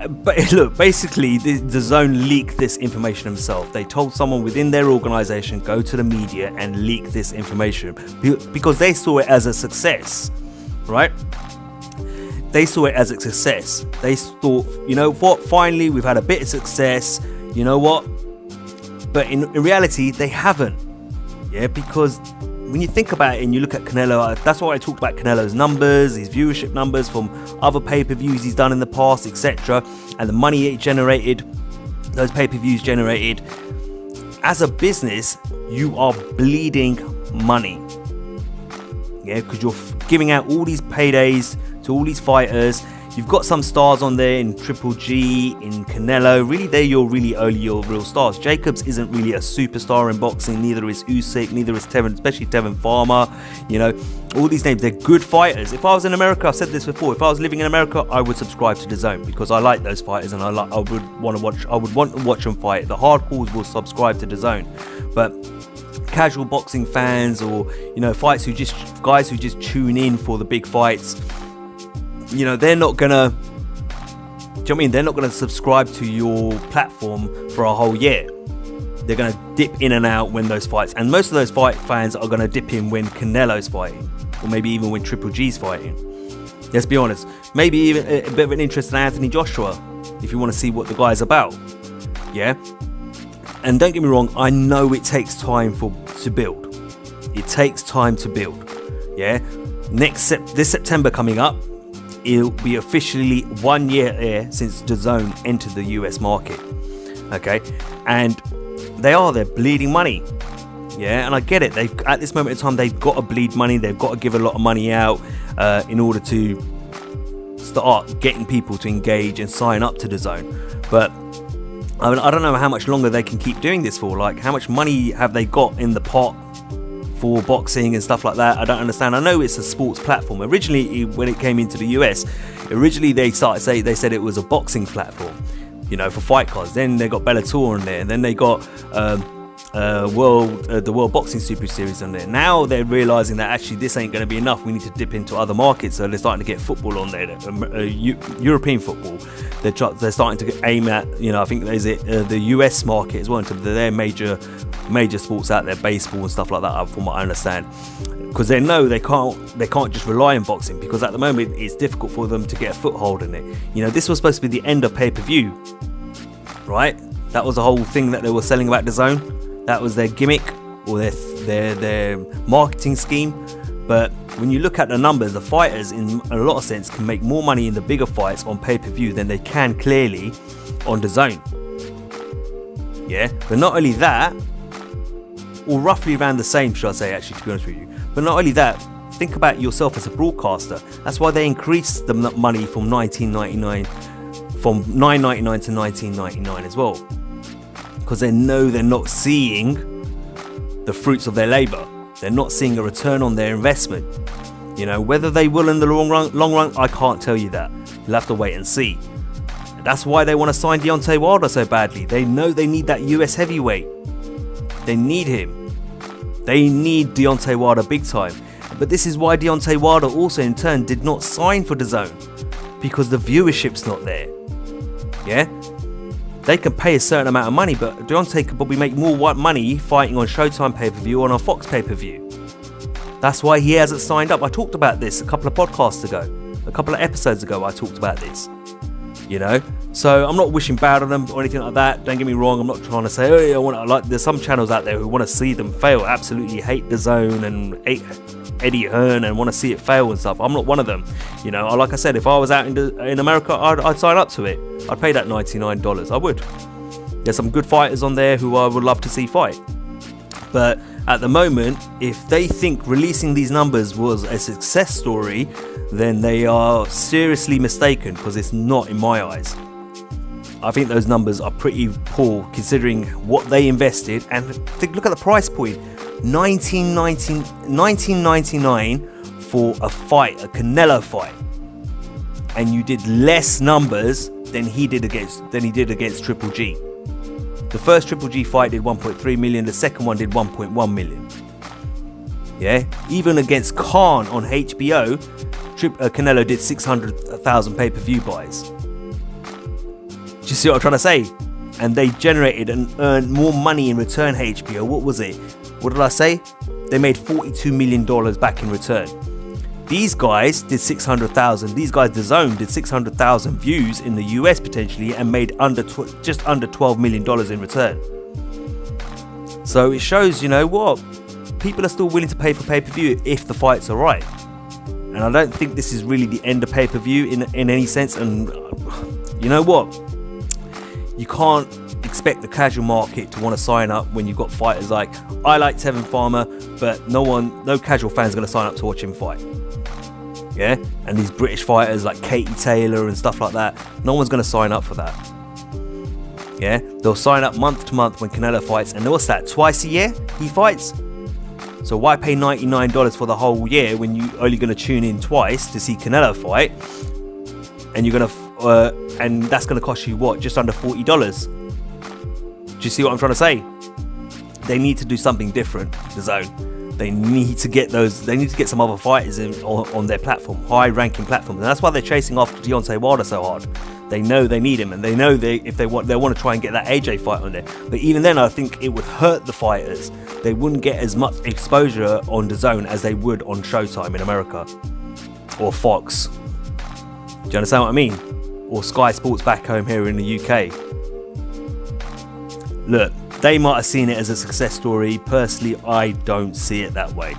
But look, basically the DAZN leaked this information themselves. They told someone within their organization, go to the media and leak this information because they saw it as a success, right? They saw it as a success. They thought, you know what, finally we've had a bit of success, you know what? But in reality, they haven't. Yeah, because when you think about it and you look at Canelo, that's why I talked about Canelo's numbers, his viewership numbers from other pay-per-views he's done in the past, etc., and the money it generated. those pay-per-views generated. As a business, you are bleeding money. Yeah, because you're giving out all these paydays to all these fighters. You've got some stars on there in Triple G, in Canelo. Really, they're your real stars. Jacobs isn't really a superstar in boxing. Neither is Usyk. Neither is Terence, especially Tevin Farmer. You know, all these names, they're good fighters. If I was in America, I've said this before. If I was living in America, I would subscribe to DAZN because I like those fighters and I would want to watch them fight. The hardcores will subscribe to DAZN, but casual boxing fans or guys who just tune in for the big fights. They're not gonna. Do you know what I mean? They're not gonna subscribe to your platform for a whole year. They're gonna dip in and out when those fights, and most of those fight fans are gonna dip in when Canelo's fighting, or maybe even when Triple G's fighting. Let's be honest. Maybe even a bit of an interest in Anthony Joshua, if you want to see what the guy's about. Yeah. And don't get me wrong, I know it takes time to build. It takes time to build. Yeah. This September coming up, it'll be officially 1 year here since DAZN entered the US market. Okay, and they're bleeding money. Yeah, and I get it. At this moment in time, they've got to bleed money. They've got to give a lot of money out in order to start getting people to engage and sign up to DAZN. But I don't know how much longer they can keep doing this for. Like, how much money have they got in the pot for boxing and stuff like that? I don't understand. I know it's a sports platform. Originally, when it came into the US, they said it was a boxing platform, for fight cards. Then they got Bellator on there, and then they got the World Boxing Super Series on there. Now they're realizing that actually this ain't going to be enough. We need to dip into other markets. So they're starting to get football on there, European football. They're starting to aim at, I think the US market as well, into their major sports out there, baseball and stuff like that, from what I understand, because they know they can't just rely on boxing, because at the moment it's difficult for them to get a foothold in it. This was supposed to be the end of pay-per-view, right? That was the whole thing that they were selling about DAZN. That was their gimmick or their marketing scheme. But when you look at the numbers, the fighters in a lot of sense can make more money in the bigger fights on pay-per-view than they can clearly on DAZN. Yeah, but not only that, or roughly around the same, should I say, actually, to be honest with you. But not only that, think about yourself as a broadcaster. That's why they increased the money from $9.99 to $19.99 as well, because they know they're not seeing the fruits of their labor. They're not seeing a return on their investment. Whether they will in the long run, I can't tell you that. You'll have to wait and see. That's why they want to sign Deontay Wilder so badly. They know they need that US heavyweight. They need him. They need Deontay Wilder big time. But this is why Deontay Wilder also in turn did not sign for DAZN, because the viewership's not there. Yeah? They can pay a certain amount of money, but Deontay could probably make more money fighting on Showtime pay-per-view or on a Fox pay-per-view. That's why he hasn't signed up. I talked about this a couple of podcasts ago. A couple of episodes ago I talked about this. So I'm not wishing bad on them or anything like that. Don't get me wrong. I'm not trying to say, there's some channels out there who want to see them fail. Absolutely hate DAZN and hate Eddie Hearn and want to see it fail and stuff. I'm not one of them. Like I said, if I was out in America, I'd sign up to it. I'd pay that $99. I would. There's some good fighters on there who I would love to see fight. But at the moment, if they think releasing these numbers was a success story, then they are seriously mistaken, because it's not in my eyes. I think those numbers are pretty poor considering what they invested, and look at the price point. $19.99 for a fight, a Canelo fight, and you did less numbers than he did against Triple G. The first Triple G fight did 1.3 million. The second one did 1.1 million. Yeah, even against Khan on HBO, Canelo did 600,000 pay-per-view buys. Do you see what I'm trying to say? And they generated and earned more money in return. HBO, what was it? What did I say? They made $42 million back in return. These guys did 600,000. These guys, DAZN, did 600,000 views in the US potentially and made just under $12 million in return. So it shows, people are still willing to pay for pay-per-view if the fights are right. And I don't think this is really the end of pay-per-view in any sense. And you know what? You can't expect the casual market to want to sign up when you've got fighters like, I like Tevin Farmer, but no casual fan's going to sign up to watch him fight. Yeah, and these British fighters like Katie Taylor and stuff like that, no one's going to sign up for that. Yeah, they'll sign up month to month when Canelo fights, and what's that, twice a year he fights? So why pay $99 for the whole year when you're only going to tune in twice to see Canelo fight, and you're going to, and that's going to cost you what, just under $40? Do you see what I'm trying to say? They need to do something different, DAZN. They need to get some other fighters on their platform, high-ranking platforms, and that's why they're chasing after Deontay Wilder so hard. They know they need him, and they know if they want to try and get that AJ fight on there. But even then, I think it would hurt the fighters. They wouldn't get as much exposure on DAZN as they would on Showtime in America or Fox. Do you understand what I mean? Or Sky Sports back home here in the UK. Look, they might have seen it as a success story. Personally, I don't see it that way.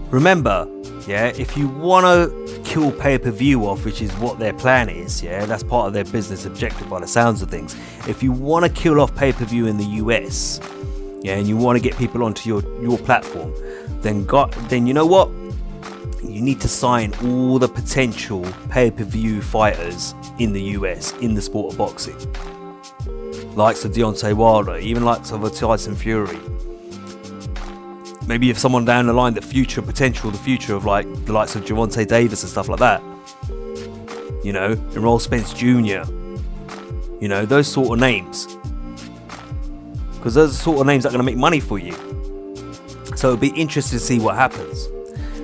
Remember, yeah, if you want to kill pay-per-view off, which is what their plan is, yeah, that's part of their business objective by the sounds of things. If you want to kill off pay-per-view in the US, yeah, and you want to get people onto your platform, then you know what? You need to sign all the potential pay-per-view fighters in the US in the sport of boxing. Likes of Deontay Wilder, even likes of a Tyson Fury. Maybe if someone down the line, the future of like the likes of Gervonta Davis and stuff like that. You know, Errol Spence Jr. You know, those sort of names. Because those are the sort of names that are going to make money for you. So it'll be interesting to see what happens.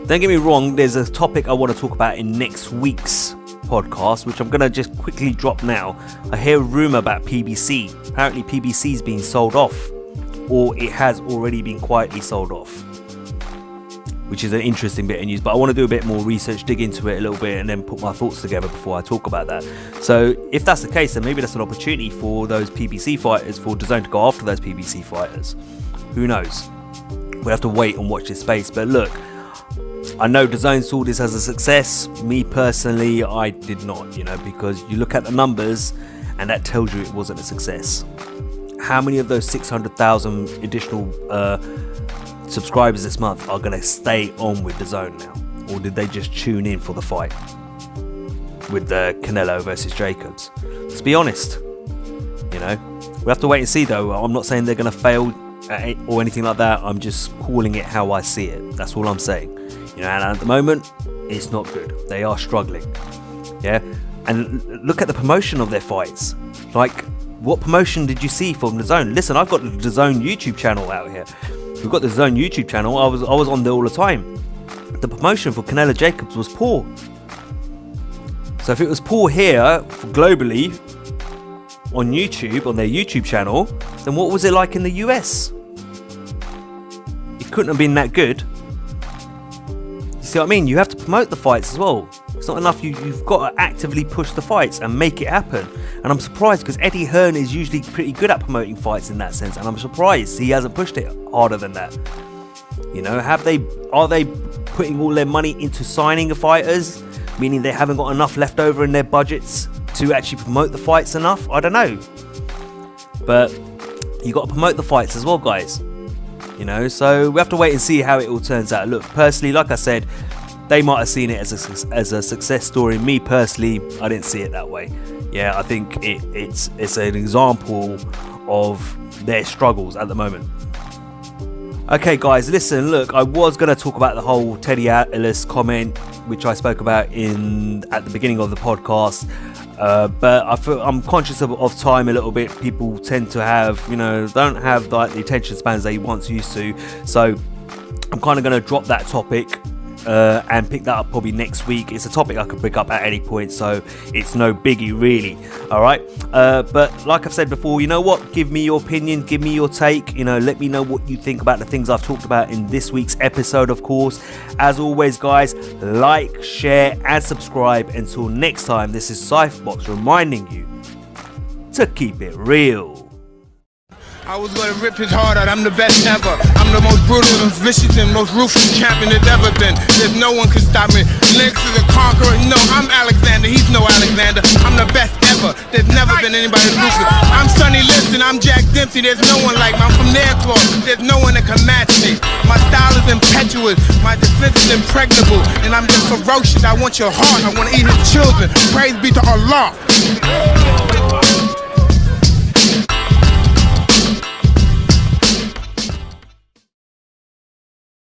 Don't get me wrong, there's a topic I want to talk about in next week's podcast, which I'm going to just quickly drop now. I hear a rumour about PBC. Apparently PBC's been sold off, or it has already been quietly sold off, which is an interesting bit of news. But I want to do a bit more research, dig into it a little bit, and then put my thoughts together before I talk about that. So if that's the case, then maybe that's an opportunity for those PBC fighters, for DAZN to go after those PBC fighters. Who knows? We'll have to wait and watch this space. But look, I know DAZN saw this as a success. Me personally, I did not, you know, because you look at the numbers and that tells you it wasn't a success. How many of those 600,000 additional subscribers this month are going to stay on with DAZN now? Or did they just tune in for the fight with the Canelo versus Jacobs? Let's be honest, you know. We have to wait and see though. I'm not saying they're going to fail at it or anything like that. I'm just calling it how I see it. That's all I'm saying. You know, and at the moment, it's not good. They are struggling. Yeah, and look at the promotion of their fights. Like, what promotion did you see from DAZN? Listen, I've got the DAZN YouTube channel out here. We've got the DAZN YouTube channel. I was on there all the time. The promotion for Canelo Jacobs was poor. So if it was poor here, globally, on YouTube, on their YouTube channel, then what was it like in the US? It couldn't have been that good. See what I mean? You have to promote the fights as well. It's not enough. You've got to actively push the fights and make it happen. And I'm surprised because Eddie Hearn is usually pretty good at promoting fights in that sense. And I'm surprised he hasn't pushed it harder than that. You know, are they putting all their money into signing the fighters, meaning they haven't got enough left over in their budgets to actually promote the fights enough? I don't know. But you got to promote the fights as well, guys. You know, so we have to wait and see how it all turns out. Look, personally, like I said, they might have seen it as a success story. Me personally, I didn't see it that way. Yeah, I think it's an example of their struggles at the moment. Okay, guys, listen. Look, I was going to talk about the whole Teddy Atlas comment, which I spoke about at the beginning of the podcast. But I'm conscious of time a little bit. People tend to have, don't have like the attention spans they once used to. So I'm kind of going to drop that topic and pick that up probably next week. It's a topic I could pick up at any point, so it's no biggie really. All right. But like I've said before, you know what? Give me your opinion. Give me your take. Let me know what you think about the things I've talked about in this week's episode, of course. As always, guys, like, share, and subscribe. Until next time, this is Cypherbox reminding you to keep it real. I was gonna rip his heart out, I'm the best ever. I'm the most brutal and vicious and most ruthless champion there's ever been. There's no one can stop me. Lex is a conqueror, no, I'm Alexander, he's no Alexander. I'm the best ever, there's never been anybody ruthless. I'm Sonny Liston. Listen, I'm Jack Dempsey, there's no one like me. I'm from Nairclaw, there's no one that can match me. My style is impetuous, my defense is impregnable, and I'm just ferocious. I want your heart, I want to eat his children. Praise be to Allah.